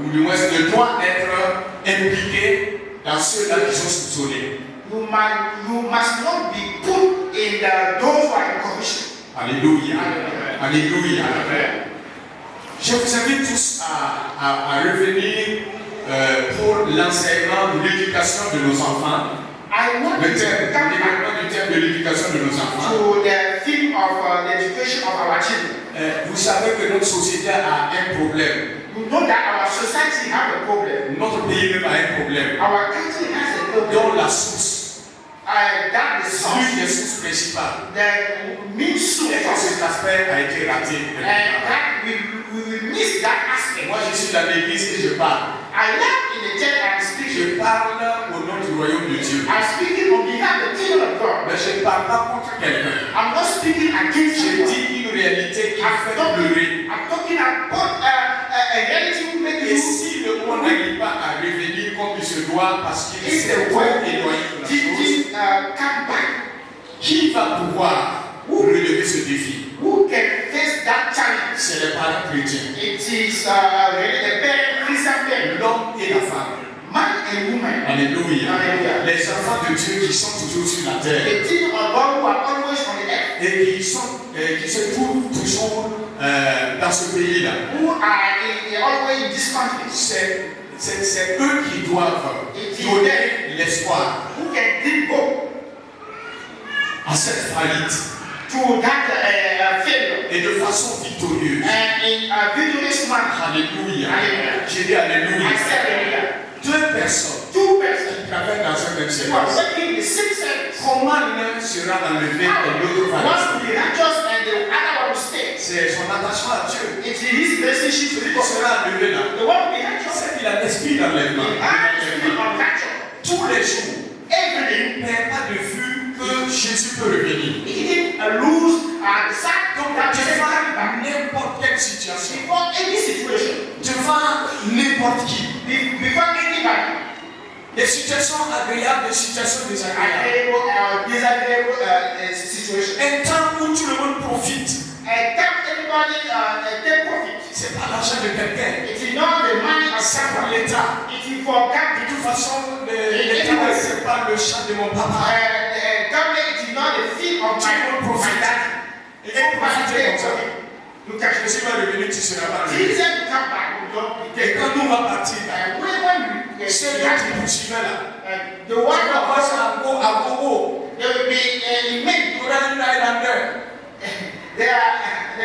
ou du moins ne doit être impliqué dans ceux-là qui sont soupçonnés. You must not be put in those who are in corruption. Alléluia. Alléluia. Je vous invite tous à revenir pour l'enseignement ou l'éducation de nos enfants. I want Le you thème, to come back développement du thème de l'éducation de nos enfants. to the theme of the education of our children. Vous savez que notre société a un problème. You know that our society have a problem. Notre pays même a un problème. Our country has a problem. Dont la source, That is l'une des source. sources principales. The main source. Et que cet aspect a été raté. And that we will miss that aspect. Moi, je suis dans l'église et je parle. I am in the church and speaking. Je parle au nom du royaume de Dieu. I'm speaking on behalf of the kingdom of God. Mais je ne parle pas contre quelqu'un. I'm not speaking against Je you. dis une réalité qui fait pleurer. I'm talking about a reality who make Et you. si le monde n'arrive pas à revenir comme il se doit parce qu'il If s'est the trop world éloigné de la chose, didn't come back, qui va pouvoir relever ce défi? who can face that challenge? C'est les parents chrétiens. It is really the parent, Christian parent, L'homme et la femme. man and woman. Alléluia. Alléluia. Les enfants de Dieu qui sont toujours sur la terre The children of God who are always on the earth, et qui se trouvent toujours dans ce pays-là. who are always in this country, C'est eux qui doivent donner l'espoir who can give hope à cette faillite to that failure. et de façon victorieuse. And in a vigorous manner, Alléluia. Alléluia. J'ai dit Alléluia. I said earlier, Deux personnes two persons qui travaillent dans un même who are service. working in the same service. Comment l'un sera enlevé et l'autre va One rester? will be righteous and the other one will stay. C'est son attachement à Dieu. It is his relationship with Celui qui God. sera enlevé là, The one will be righteous. c'est qu'il a l'esprit d'enlèvement. The other will be unrighteous. Tous les jours, Every day, il ne perd pas de vue que Jésus peut revenir. he didn't lose the sight Donc, that Jesus devant coming back. n'importe quelle situation, Before any situation, devant n'importe qui, before anybody, Des situations agréables, des situations désagréables. agreeable, disagreeable situation. Un temps où tout le monde profite. And that everybody take profit. C'est pas l'argent de quelqu'un. It is not the money of C'est pour someone. l'État. It is for De government. toute façon, l'État, c'est pas le champ de mon papa. Government it is not the fee of Tout le monde my profite. dad. Il faut Everybody profiter take comme ça. profit. Look at Si tu vas revenir, tu seras pas revenu. Jesus will come back. We don't be Et take. quand nous va partir, When we c'est say là qui that, poursuivait là. the one Tu vas of voir us, ça à Gogo. there will be in men. Tu auras une Highlander. There are.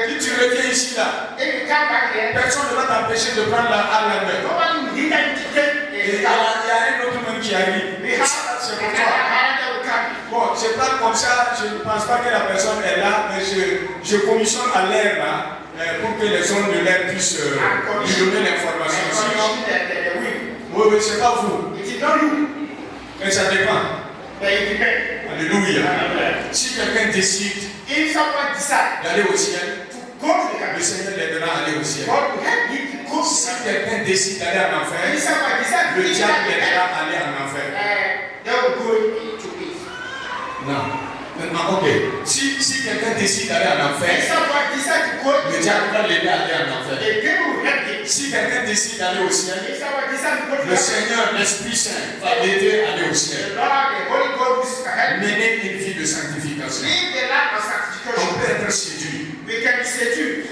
Si tu reviens ici là, If you come back here, personne ne va t'empêcher de prendre la Highlander. nobody will hinder you to take Et il y a car. a un autre même qui arrive. We have C'est pour toi. another will come. Bon, je parle comme ça, je ne pense pas que la personne est là, mais je commissionne à l'air là pour que les hommes de l'air puissent lui donner l'information. Sinon, oui, c'est pas vous, It is not you, mais ça dépend. but it depends. Alléluia. Si quelqu'un décide If someone decides d'aller au ciel, to go to the le heaven, Seigneur l'aidera à aller au ciel. God will help you to go to the Si heaven. quelqu'un décide d'aller en enfer, If someone decides to le go to diable the l'aidera heaven, à aller en enfer. they will go to peace. Non. Maintenant, ok. Si quelqu'un décide d'aller en If enfer, someone decides to go to le the diable heaven, va l'aider à aller en enfer. the devil will help him. Si quelqu'un décide d'aller au ciel, If someone decides to go to le the heaven, Seigneur, l'Esprit Saint, va l'aider à aller au the ciel. Lord, the Holy Ghost will help him. Mener une vie de sanctification. Live the life of On sanctification. peut être séduit. We can be seduced.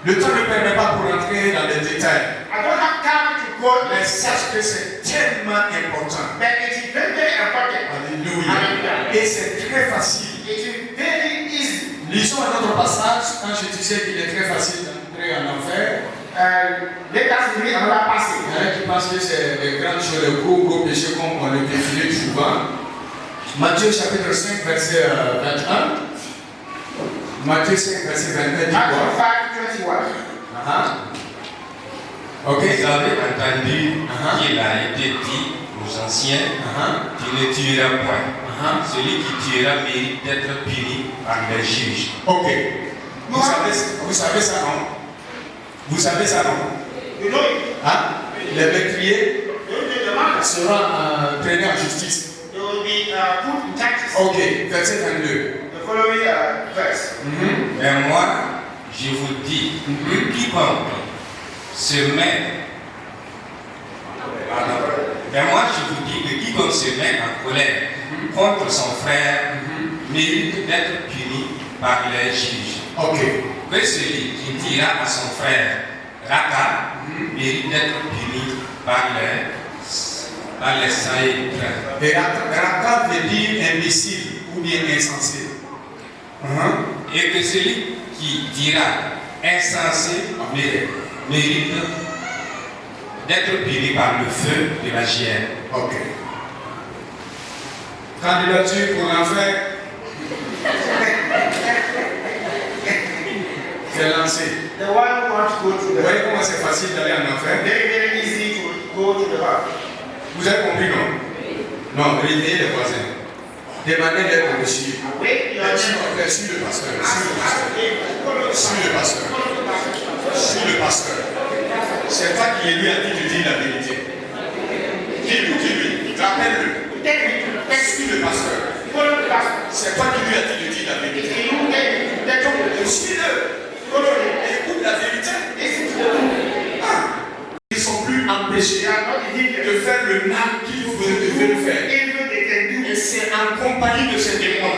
Le temps ne permet pas pour rentrer dans les détails. I don't have time to go Mais and sache que c'est tellement important. but it is very, very important. Alléluia. Et c'est très facile. It is very easy. Lisons un autre passage. Quand je disais qu'il est très facile d'entrer en enfer, Let us read another il passage. y en a qui pensent que c'est les grandes choses, les gros péchés comme on le définit souvent. Matthieu chapitre 5, verset 21. Matthieu 5, verset 21 dit Matthew quoi? 5:21. Ok. Vous avez entendu Uh-huh. qu'il a été dit aux anciens, Uh-huh. tu ne tueras point. Uh-huh. Celui qui tuera mérite d'être puni par les juges. Ok. Vous savez ça, non? Vous savez ça, non? You know it. Hein? Les meurtriers You know the man. seront traînés en justice. They will be put in taxes. Ok. Verset 22. The following verse. Mais moi, je vous dis que quiconque se met mais moi je vous dis que quiconque se met en colère contre son frère mérite d'être puni par les juges. Ok. Que celui qui dira à son frère Raka mérite d'être puni par les saints. Et Raka veut dire imbécile ou bien insensé. Et que celui qui dira insensé mérite d'être puni par le feu de la géhenne. Ok. Candidature pour l'enfer. C'est lancé. The one who wants to go to Vous the voyez comment c'est facile d'aller en enfer? very, very easy to go to the heart. Vous avez compris, non? Non, réveillez les voisins. Demandez-leur de me suivre. Wake your neighbor. Suis le pasteur. Suis le pasteur. Suis le pasteur. C'est toi qui lui a dit de dire la vérité. Dis-lui. Rappelle-le. Suis le pasteur. C'est toi qui lui a dit de dire la vérité. Suis-le. Écoute la vérité. Ils ne sont plus empêchés de faire le mal qu'ils veulent faire. Et c'est en compagnie de ces démons.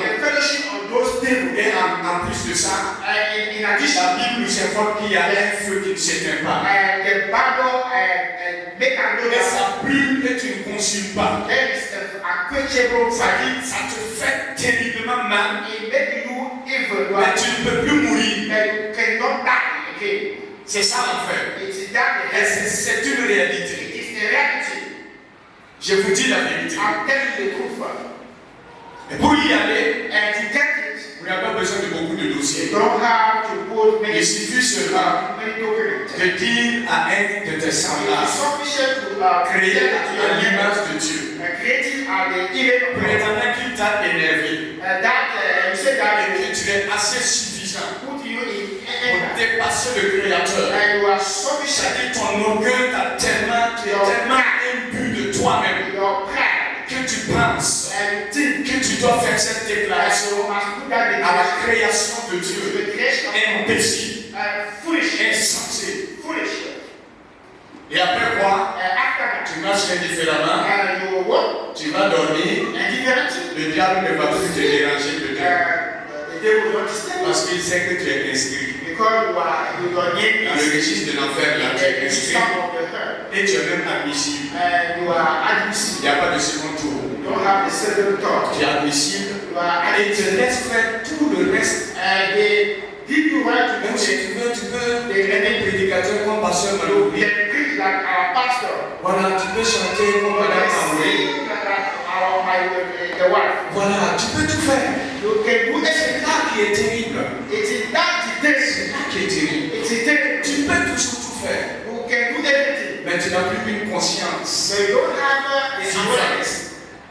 Et en plus de ça, la Bible nous informe qu'il y a un feu qui ne s'éteint pas. Et sa plume et tu ne consumes pas. Ça dit, ça te fait terriblement mal, mais tu ne peux plus mourir. C'est ça l'enfer. Et c'est une réalité. Je vous dis la vérité. Et pour y aller, vous n'avez pas besoin de beaucoup de dossiers. Il suffit seulement de dire à un de tes semblables, créé à l'image de Dieu, prétendant qu'il t'a énervé, et que tu es assez suffisant pour dépasser le Créateur. C'est-à-dire ton orgueil tu es tellement imbu de toi-même or pride, que tu penses and think que tu dois faire cette that déclaration you must put that à la declaration création de to Dieu. the creation of God. Imbécile, Foolish, insensé. foolish. Et après quoi? After that, Tu marches indifféremment, you walk tu vas dormir, indifferent. le diable ne va plus te déranger peut-être. The devil will not disturb you Parce qu'il sait que tu es inscrit. because your name Dans le is registre de l'enfer, là, tu es the inscrit. son of the herd. Et tu es même admissible. You are Il admissible. n'y a pas de second tour. You don't have the second thought. Tu es admissible. You are Et tu admissible. laisses faire tout le reste. They give you right to Même do si it. tu peux être prédicateur comme Pasteur You Maloubri. can preach like our pastor. Voilà, tu peux chanter comme You Madame can Amoué. sing like the wife. Voilà, tu peux tout faire. You can do C'est anything. là qui est terrible. It is that C'est dictation. là qui est terrible. It is terrible. Tu peux toujours tout faire. You can do everything. Mais tu n'as plus une conscience. So you don't have the awareness.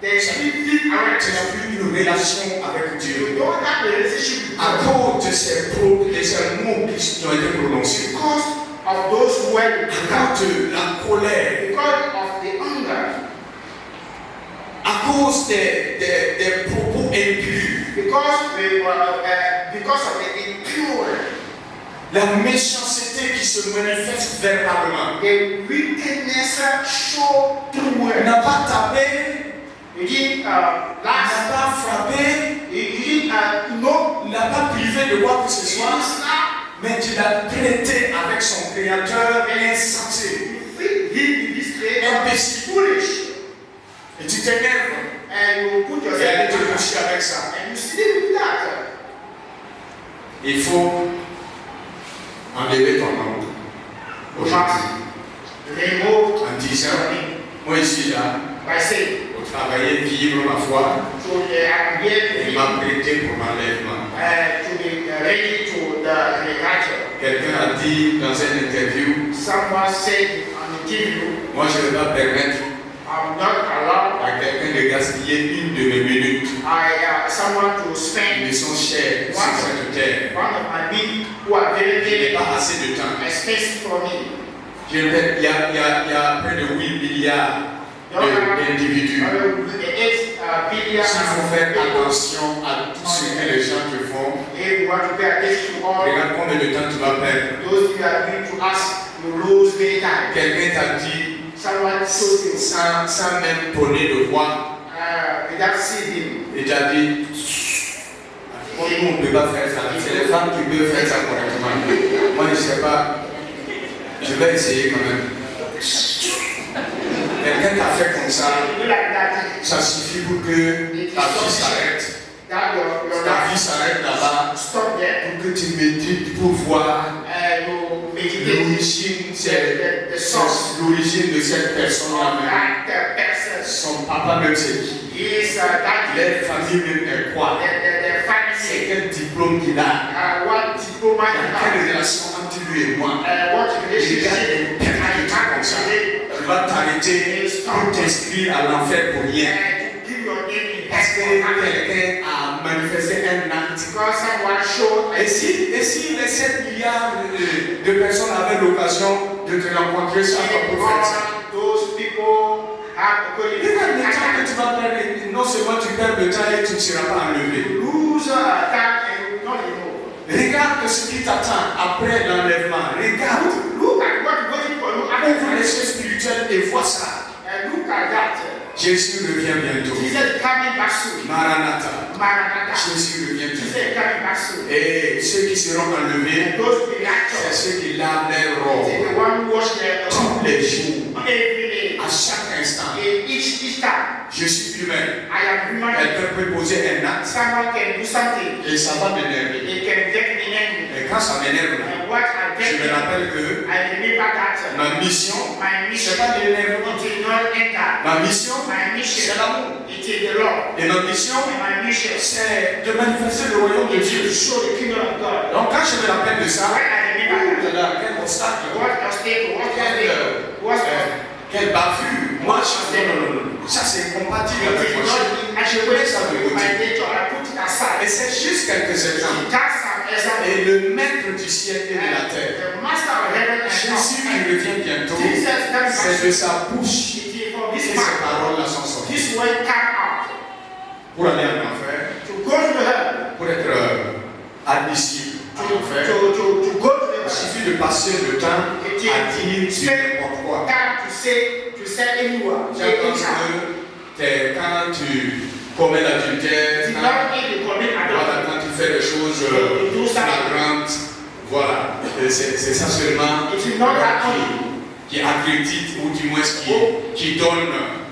The deep Tu awareness. n'as plus une relation avec You Dieu. don't have the relationship with À God. cause de ces mots qui ont été prononcés. Because of those words, À cause de la colère. because of the anger, À cause des propos impurs. because of the impure, La méchanceté qui se manifeste verbalement. the wickedness show through words. N'a pas tapé, You didn't n'a last. pas frappé, You didn't know. n'a pas privé de quoi que ce You soit, didn't slap. mais tu l'as traité avec son créateur insensé, You feed him in this way. imbécile. Foolish. Et tu t'énerves And you put et aller te yourself coucher avec ça. and you sleep with that. Il faut enlever ton nom aujourd'hui Remove en disant, moi je suis là by saying, pour travailler, vivre ma foi so I'm here to et be, m'apprêter pour l'enlèvement. ready to the rapture. Quelqu'un a dit dans une interview, Someone said on the TV, moi je ne vais pas permettre I'm not allowed. à quelqu'un de gaspiller une de mes minutes. Someone to Ils spend me sont chers sur cette terre. one of my big who are very, Je n'ai very pas assez de temps. expensive for me. Il y a près de 8 milliards d'individus. S'il faut faire attention à tout ce que les gens te font, If you want to pay attention to all regarde combien de temps tu vas perdre. those you are going to ask, you lose many times. Quelqu'un t'a dit, Someone told you sans même tonner de voix, without seeing et t'a dit, nous on ne peut pas faire ça. C'est les femmes qui peuvent faire ça correctement. Moi je ne sais pas, je vais essayer quand même. Quelqu'un t'a fait comme ça, you like that. ça suffit pour que ta vie s'arrête. That your Ta vie life s'arrête là-bas stop there. pour que tu médites pour voir You meditate l'origine de cette personne-là même. that person. Son papa même c'est qui? Is that Les familles même est quoi? the C'est family. quel diplôme qu'il a? What diploma Il y a you quelle have? relation entre lui et moi? What Regarde relationship les pertes I de tout have comme ça. today? Tu vas t'arrêter pour t'inscrire à l'enfer pour rien. To give your name in Parce que heaven. quelqu'un a manifesté un acte. Because someone showed Et si les 7 milliards de personnes avaient l'occasion de te rencontrer chaque fois pour faire ça? those people have a Regarde le temps que tu vas perdre. Non seulement tu perds le temps et tu ne seras pas enlevé. lose time and you not remove. Regarde ce qui t'attend après l'enlèvement. Regarde. Look at what waiting for you after Ouvre les that. yeux spirituels et vois ça. And look at that. Jésus revient bientôt. Jesus is coming back soon. Maranatha. Maranatha. Jésus revient Jesus bientôt. is coming back soon. Et ceux qui seront enlevés, And those be c'est righteous. ceux qui lavent leurs robes The one who wash their tous les jours, every day. à chaque instant. Each time. Je suis humain. I am human. Quelqu'un peut poser un acte Someone can do something. et ça va m'énerver. It can get me angry. Et quand ça m'énerve, là, And what I je get me rappelle que I remember that ma mission, my mission c'est pas de l'énervement. it is not anger. Ma mission, My c'est mission l'amour. it is the Lord. Et ma mission, And my mission c'est de manifester le royaume de it Dieu. is to show the kingdom of God. Donc quand je me rappelle de ça, When I remember that, là, quel obstacle, what obstacle, what quelle bavure. Moi, non. Ça, c'est incompatible avec moi. Je mets ça de côté. my nature, I put it aside. Et c'est juste quelques exemples. That's some example. Et le maître du ciel et de la terre, The master of heaven and Jésus qui earth. revient bientôt, Jesus comes c'est back. de sa bouche It is from que his ces mouth paroles-là sont sorties. one come out. pour aller en enfer, To go to hell. pour être admissible en enfer, To go to il the suffit de passer le temps à dire du n'importe quoi. time to say anyone. J'ai entendu que quand tu commets l'adultère, Not if you commit voilà, adultery. quand tu fais des choses flagrantes, voilà, c'est ça seulement It is not that only. qui accrédite ou du moins qui donne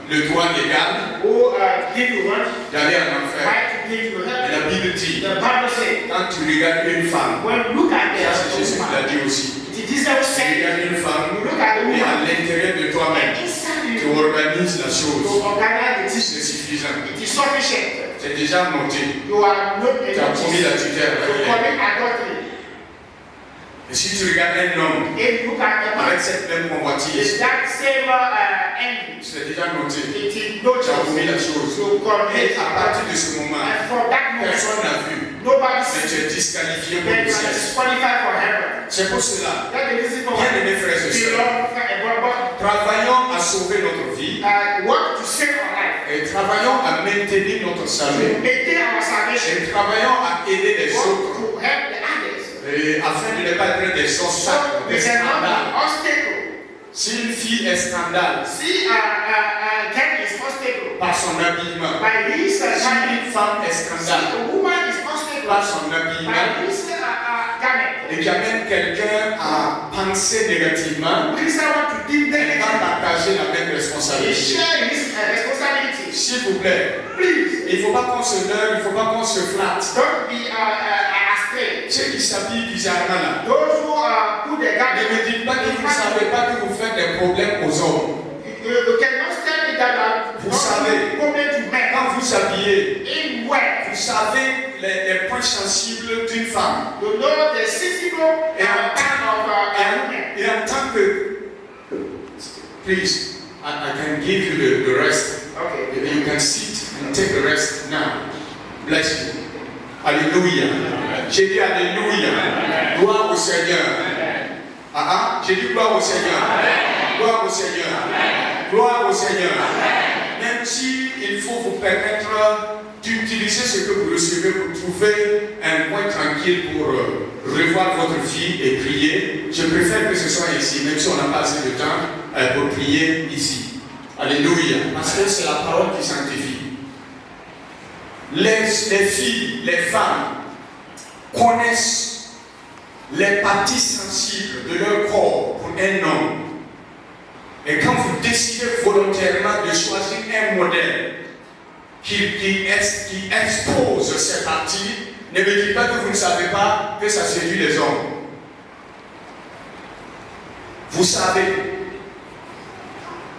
le droit légal Who give you what? d'aller en enfer. Right to give you Et hell. la Bible dit, The Bible says, quand tu regardes une femme, when you look at ça c'est Jésus qui l'a the dit aussi, it is this that tu said, regardes une femme look at the et à woman. l'intérieur de toi-même, And inside tu you, organises la to chose. organize the C'est teaching. suffisant. It is sufficient. C'est déjà noté. You are not Tu as commis to l'adultère avec elle. commit adultery. Et si tu regardes un homme If you look at the avec man, cette même it's convoitise, that same envy. c'est déjà noté. It is no Tu as commis la chance chose. to commit Et à partir de ce moment, And from that moment, personne n'a vu. nobody Mais tu es sees disqualifié pour that le you are ciel. disqualified for heaven. C'est pour cela, That's the reason for bien why aimés frères et sœurs, travaillons à sauver notre vie what to save our life. et travaillons à maintenir notre salut Maintain our salvation. et travaillons à aider les autres To help the others. afin de ne pas être des So obstacles, we des cannot be scandales. obstacle. Si une fille est scandale See, Ken is obstacle. par son habillement, By his si une femme est see, scandale a woman is obstacle. par son habillement, By his garment. et qui amène quelqu'un à penser négativement, Christian want to think elle va negative. partager la même He responsabilité. share his responsibility. S'il vous plaît, Please, il ne faut pas qu'on se leurre, il ne faut pas qu'on se flatte. don't be astray. Ceux qui s'habillent bizarrement là, Those who put the ne garment. me dites pas que vous ne savez pas que vous faites des problèmes aux hommes. You cannot tell me that Vous savez. comment to men. Quand vous habillez, In where? vous savez les points sensibles d'une femme. You know the sensible kind of a woman. Et en tant que, please, I can give you the rest. Okay. You can sit and take the rest now. Bless you. Alléluia. J'ai dit Alléluia. Gloire au Seigneur. J'ai dit gloire au Seigneur. Gloire au Seigneur. Gloire au Seigneur. Même si il faut vous permettre d'utiliser ce que vous recevez pour trouver un point tranquille pour revoir votre vie et prier, je préfère que ce soit ici, même si on n'a pas assez de temps pour prier ici. Alléluia. Parce que c'est la parole qui sanctifie. Les filles, les femmes connaissent les parties sensibles de leur corps pour un homme. Et quand vous décidez volontairement de choisir un modèle qui expose ces parties, ne me dites pas que vous ne savez pas que ça séduit les hommes. Vous savez.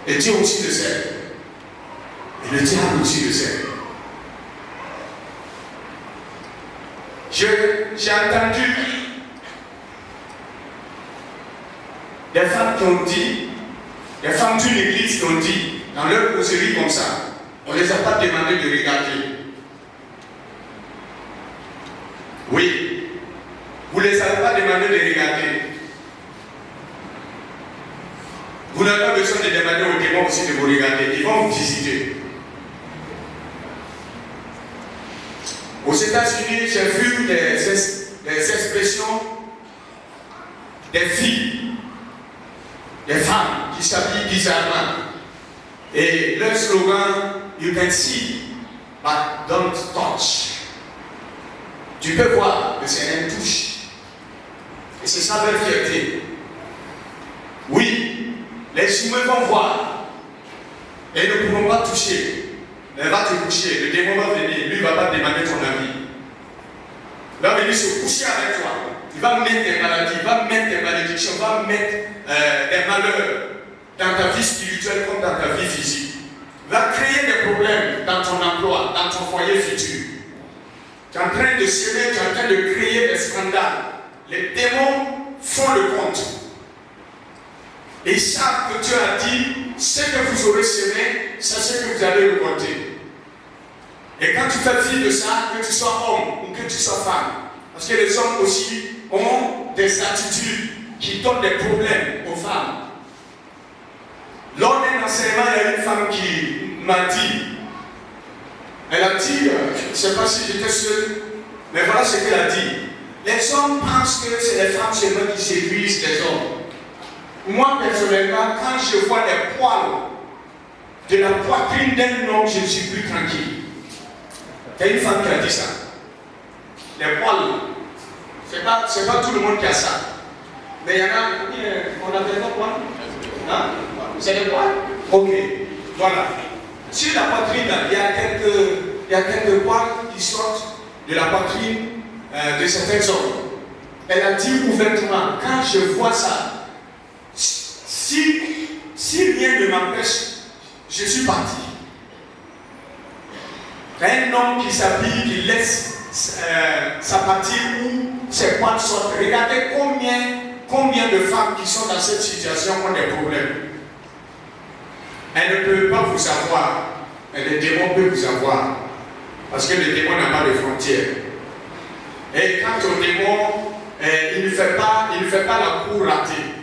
Et Dieu aussi le sait. Et le diable aussi le sait. J'ai entendu des femmes qui ont dit, des femmes d'une église qui ont dit, dans leur causerie comme ça, on ne les a pas demandé de regarder. Oui, vous ne les avez pas demandé de regarder. Vous n'avez pas besoin de demander aux démons aussi de vous regarder, ils vont vous visiter. Aux États-Unis, j'ai vu des expressions des filles, des femmes qui s'habillent bizarrement. Et leur slogan, you can see, but don't touch. Tu peux voir, mais c'est un touche. Et c'est ça leur fierté. Oui, les humains vont voir. Et ne pourront pas toucher. Mais va te coucher, le démon va venir, lui ne va pas demander ton avis. Il va venir se coucher avec toi. Il va mettre des maladies, il va mettre des malédictions, il va mettre des malheurs dans ta vie spirituelle comme dans ta vie physique. Il va créer des problèmes dans ton emploi, dans ton foyer futur. Tu es en train de semer, tu es en train de créer des scandales. Les démons font le compte. Et ils savent que Dieu a dit, ce que vous aurez semé, c'est ce que vous allez récolter. Et quand tu fais fi de ça, que tu sois homme ou que tu sois femme, parce que les hommes aussi ont des attitudes qui donnent des problèmes aux femmes. Lors d'un enseignement, il y a une femme qui m'a dit, Elle a dit, je ne sais pas si j'étais seul, mais voilà ce qu'elle a dit. Les hommes pensent que c'est les femmes seulement qui séduisent les hommes. Moi, personnellement, quand je vois les poils de la poitrine d'un homme, je ne suis plus tranquille. Il y a une femme qui a dit ça. Les poils, c'est pas tout le monde qui a ça. Mais il y en a, on appelle ça poils. Hein? C'est les poils. Ok, voilà. Sur la poitrine, il y a quelques poils qui sortent de la poitrine de certains hommes. Elle a dit ouvertement, quand je vois ça, si rien ne m'empêche, je suis parti. Un homme qui s'habille, qui laisse sa partie où ses poils sortent. Regardez combien de femmes qui sont dans cette situation ont des problèmes. Elle ne peut pas vous avoir. Le démon peut vous avoir. Parce que le démon n'a pas de frontières. Et quant au démon, il ne fait pas la cour ratée.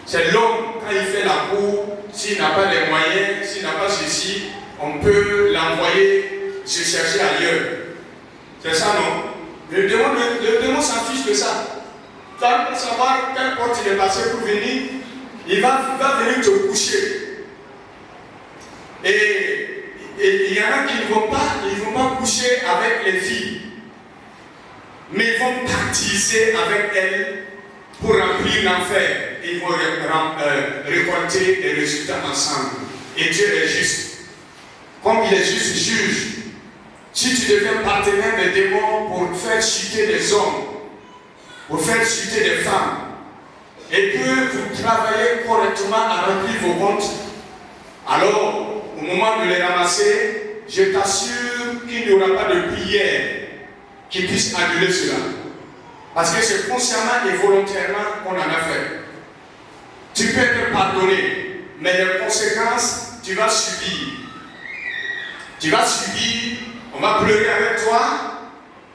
C'est l'homme, quand il fait la cour, s'il n'a pas les moyens, s'il n'a pas ceci, on peut l'envoyer se chercher ailleurs. C'est ça, non? Le démon s'en fiche de ça. Tu vas savoir quelle porte il est passé pour venir, il va venir te coucher. Et il y en a qui ne vont pas coucher avec les filles, mais ils vont baptiser avec elles pour remplir l'enfer. Ils vont récolter les résultats ensemble. Et Dieu est juste. Comme il est juste juge, si tu deviens partenaire des démons pour faire chuter les hommes, pour faire chuter les femmes, et que vous travaillez correctement à remplir vos comptes, alors, au moment de les ramasser, je t'assure qu'il n'y aura pas de prière qui puisse annuler cela. Parce que c'est consciemment et volontairement qu'on en a fait. Tu peux être pardonné, mais les conséquences, tu vas subir. Tu vas subir, on va pleurer avec toi,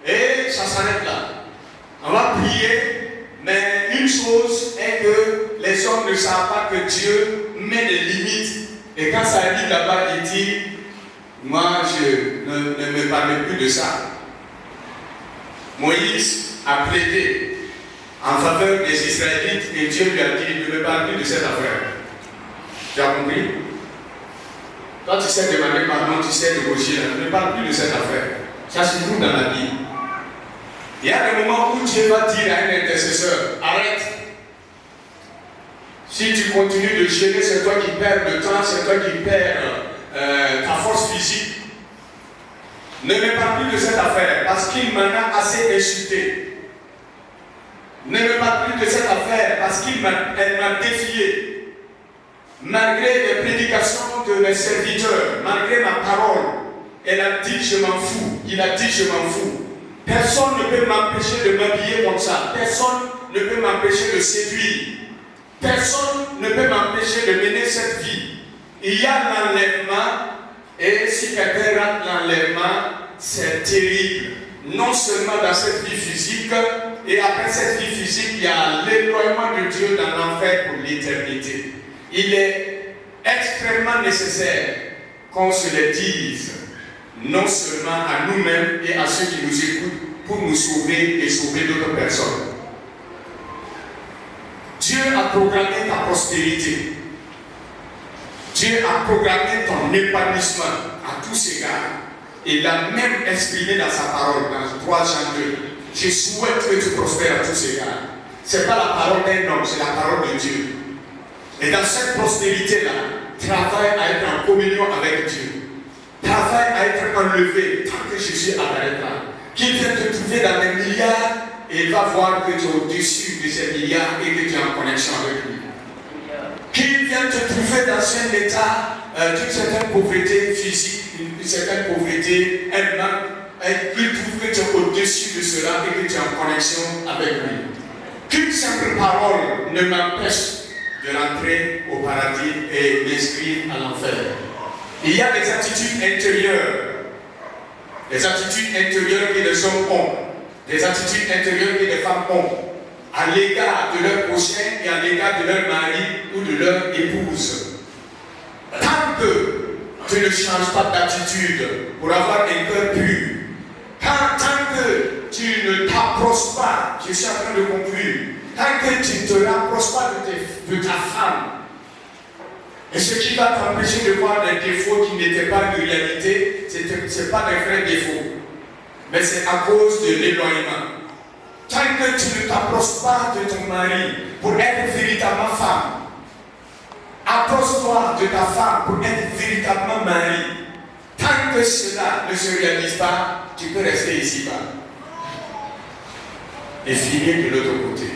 et ça s'arrête là. On va prier, mais une chose est que les hommes ne savent pas que Dieu met des limites. Et quand ça arrive là-bas, il dit, moi je ne me parle plus de ça. Moïse a plaidé en faveur des Israélites et Dieu lui a dit, ne me parle plus de cette affaire. Tu as compris? Quand tu sais demander pardon, tu sais négocier, ne me parle plus de cette affaire. Ça se trouve dans la Bible. Il y a des moments où Dieu va dire à un intercesseur, arrête. Si tu continues de gérer, c'est toi qui perds le temps, c'est toi qui perds ta force physique. Ne me parle plus de cette affaire parce qu'il m'en a assez insulté. Ne me parle plus de cette affaire parce qu'elle m'a défié. Malgré les prédications de mes serviteurs, malgré ma parole, elle a dit je m'en fous. Il a dit je m'en fous. Personne ne peut m'empêcher de m'habiller comme ça. Personne ne peut m'empêcher de séduire. Personne ne peut m'empêcher de mener cette vie. Il y a l'enlèvement, et si quelqu'un rate l'enlèvement, c'est terrible. Non seulement dans cette vie physique, et après cette vie physique, il y a l'éloignement de Dieu dans l'enfer pour l'éternité. Il est extrêmement nécessaire qu'on se le dise, non seulement à nous-mêmes et à ceux qui nous écoutent, pour nous sauver et sauver d'autres personnes. Dieu a programmé ta prospérité. Dieu a programmé ton épanouissement à tous égards. Il l'a même exprimé dans sa parole, dans 3 Jean 2. Je souhaite que tu prospères à tous égards. Ce n'est pas la parole d'un homme, c'est la parole de Dieu. Et dans cette prospérité-là, travaille à être en communion avec Dieu. Travaille à être enlevé tant que Jésus apparaîtra. Qu'il vienne te trouver dans les milliards et il va voir que tu es au-dessus de ces milliards et que tu es en connexion avec lui. Qu'il vienne te trouver dans un état d'une certaine pauvreté physique, d'une certaine pauvreté, un manque, et qu'il trouve que tu es au-dessus de cela et que tu es en connexion avec lui. Qu'une simple parole ne m'empêche de rentrer au paradis et m'inscrire à l'enfer. Il y a des attitudes intérieures. Les attitudes intérieures que les hommes ont, des attitudes intérieures que les femmes ont, à l'égard de leur prochain et à l'égard de leur mari ou de leur épouse. Tant que tu ne changes pas d'attitude pour avoir un cœur pur, tant que tu ne t'approches pas, je suis en train de conclure, tant que tu ne te rapproches pas de ta femme, et ce qui va t'empêcher de voir des défauts qui n'étaient pas de réalité, ce n'est pas des vrais défauts, mais c'est à cause de l'éloignement. Tant que tu ne t'approches pas de ton mari pour être véritablement femme, approche-toi de ta femme pour être véritablement mari. Tant que cela ne se réalise pas, tu peux rester ici-bas et finir de l'autre côté.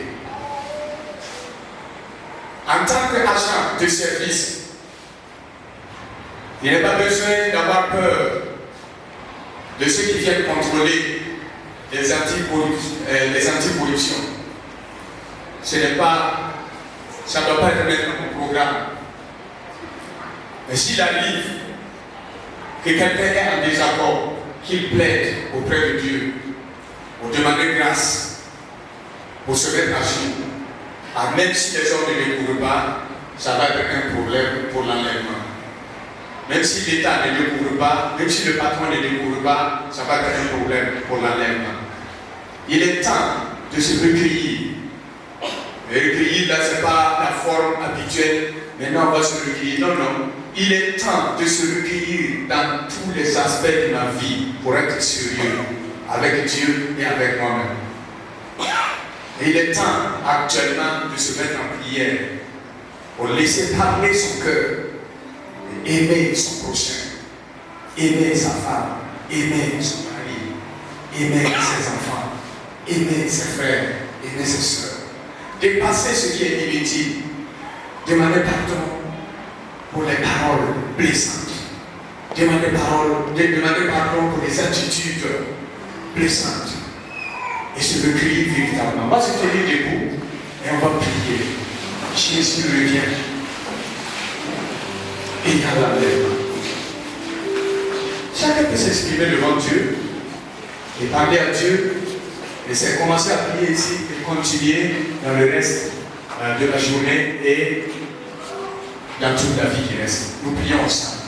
En tant qu'agent de service, il n'y a pas besoin d'avoir peur de ceux qui viennent contrôler les anticorruptions. Ça ne doit pas être maintenant au programme. Mais s'il arrive que quelqu'un est en désaccord, qu'il plaide auprès de Dieu, pour demander grâce, pour se mettre à genoux, même si les hommes ne découvrent pas, ça va être un problème pour l'enlèvement. Même si l'État ne découvre pas, même si le patron ne découvre pas, ça va être un problème pour l'enlèvement. Il est temps de se recueillir. Mais recueillir, là, ce n'est pas la forme habituelle. Maintenant, on va se recueillir. Non, non. Il est temps de se recueillir dans tous les aspects de ma vie pour être sérieux avec Dieu et avec moi-même. Et il est temps actuellement de se mettre en prière pour laisser parler son cœur et aimer son prochain, aimer sa femme, aimer son mari, aimer ses enfants, aimer ses frères, aimer ses soeurs. Dépasser ce qui est inutile. Demander pardon pour les paroles blessantes. Demander pardon pour les attitudes blessantes. Et se recueillir véritablement. On va se tenir debout et on va prier. Jésus revient. Et il y a la lèvre. Chacun peut s'exprimer devant Dieu et parler à Dieu. Et c'est commencer à prier ici et continuer dans le reste de la journée et dans toute la vie qui reste. Nous prions ensemble.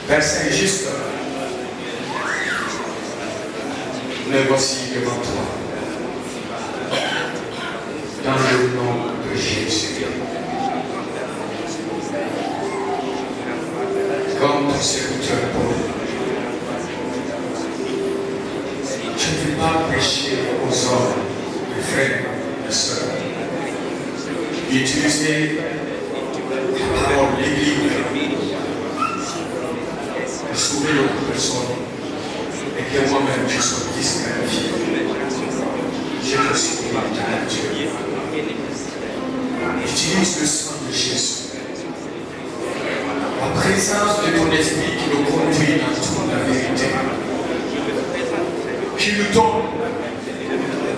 Père Saint, juste, nous voici devant toi. Dans le nom de Jésus. Comme ton serviteur Paul. Je ne veux pas prêcher aux hommes, les frères, les sœurs. Utiliser la parole, l'Église, pour sauver d'autres personnes et que moi-même je sois disqualifié. Je te supplie, Dieu. Utilise le sang de Jésus. La présence de ton esprit qui nous conduit dans toute la vérité. Qui nous donne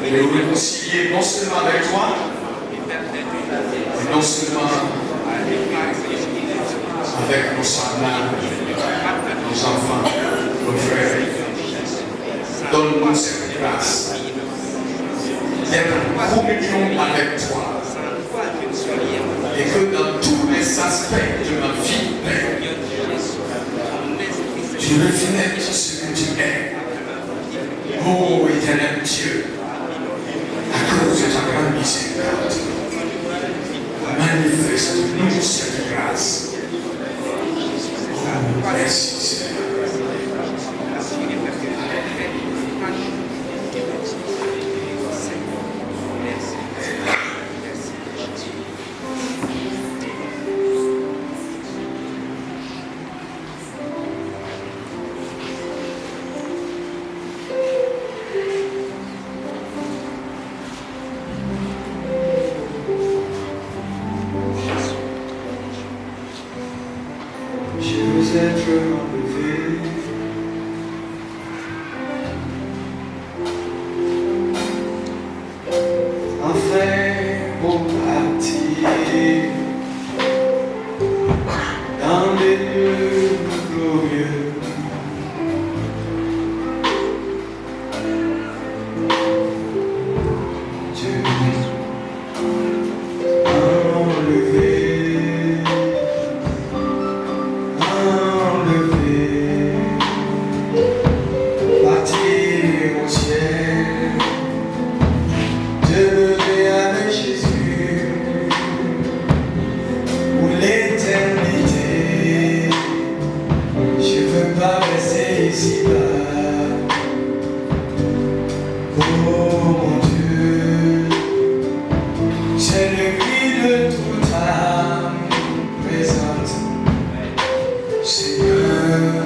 de nous réconcilier non seulement avec toi, mais non seulement avec nos semblables, nos enfants, nos frères. Donne-nous cette grâce d'être en communion avec toi et que dans tous les aspects de ma vie, Père, tu reflètes ce que tu es. Oh éternel Dieu, à cause de ta grande miséricorde, manifeste-nous cette grâce. Oh, merci Seigneur. Être enlevé, enfin pour partir dans les lieux glorieux. Dieu m'a enlevé. Seigneur,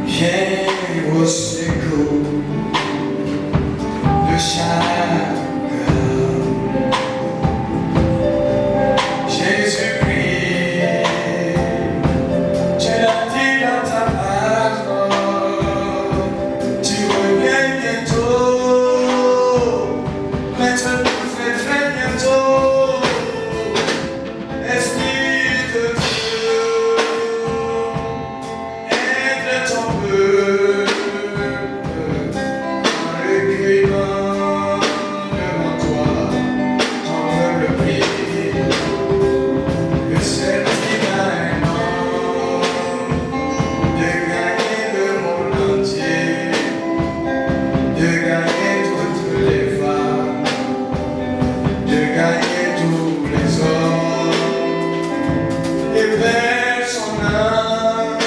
viens au secours de chaque âme. Jésus-Christ, tu l'as dit dans ta parole, tu reviens bientôt, maintenant très très bientôt. Esprit de Dieu, aide ton peuple en recueillant devant toi ton peuple prie. Que cette divine de gagner le monde entier, de gagner toutes les femmes, de gagner tous les hommes, et vers son âme.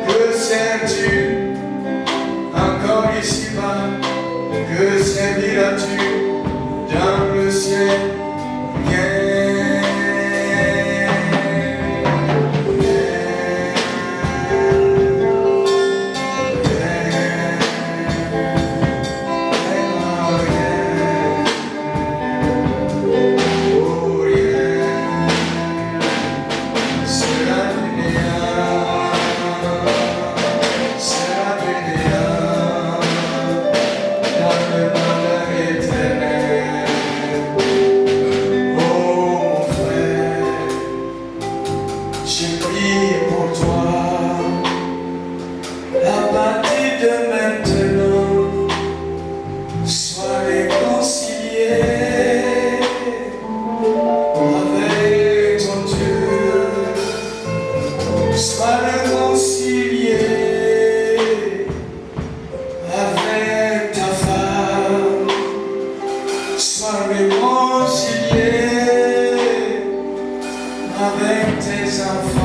Que sais-tu encore ici-bas? Que serviras-tu dans le ciel? Je prie pour toi, à partir de maintenant, sois réconcilié avec ton Dieu, sois réconcilié avec ta femme, sois réconcilié avec tes enfants.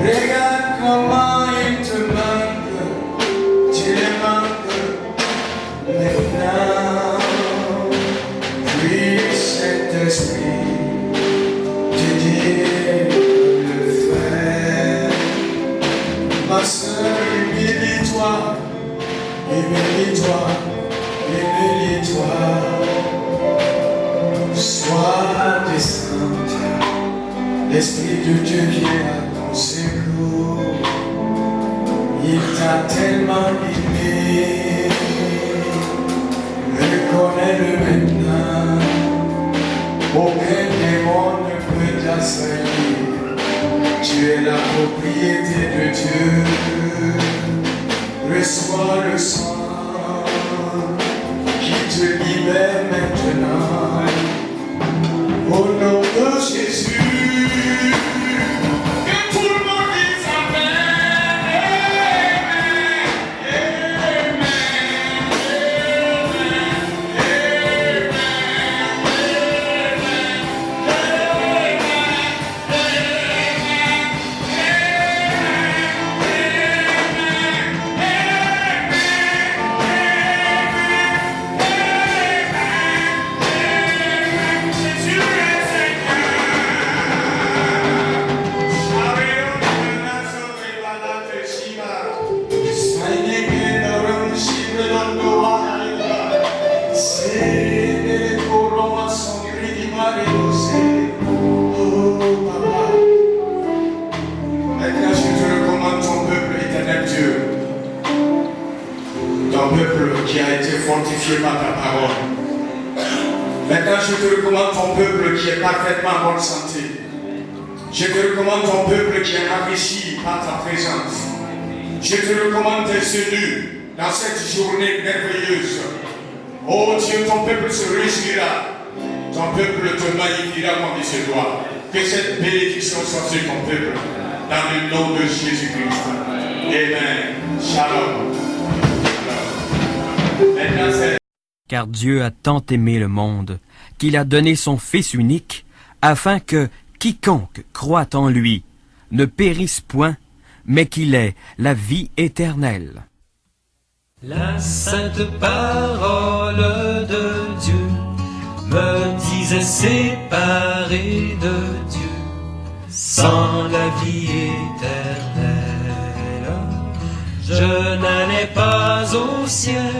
Regarde comment ils te manquent, tu les manques maintenant. Puis Saint-Esprit te dit de le faire. Ma soeur, humilie-toi, humilie-toi, humilie-toi. Sois descente, l'Esprit de Dieu qui est à ton secours. Il t'a tellement aimé, reconnais-le maintenant. Aucun démon ne peut t'assaillir. Tu es la propriété de Dieu. Reçois le sang qui te libère maintenant. Au nom de Jésus, que tout le monde dise Amen. Amen. Qui a été fortifié par ta parole. Maintenant, je te recommande ton peuple qui est parfaitement en bonne santé. Je te recommande ton peuple qui est enrichi par ta présence. Je te recommande tes élus dans cette journée merveilleuse. Oh Dieu, ton peuple se réjouira. Ton peuple te magnifiera comme il se doit. Que cette bénédiction soit sur ton peuple. Dans le nom de Jésus-Christ. Amen. Shalom. Car Dieu a tant aimé le monde, qu'il a donné son Fils unique, afin que quiconque croit en lui ne périsse point, mais qu'il ait la vie éternelle. La sainte parole de Dieu me disait séparé de Dieu, sans la vie éternelle, je n'allais pas au ciel.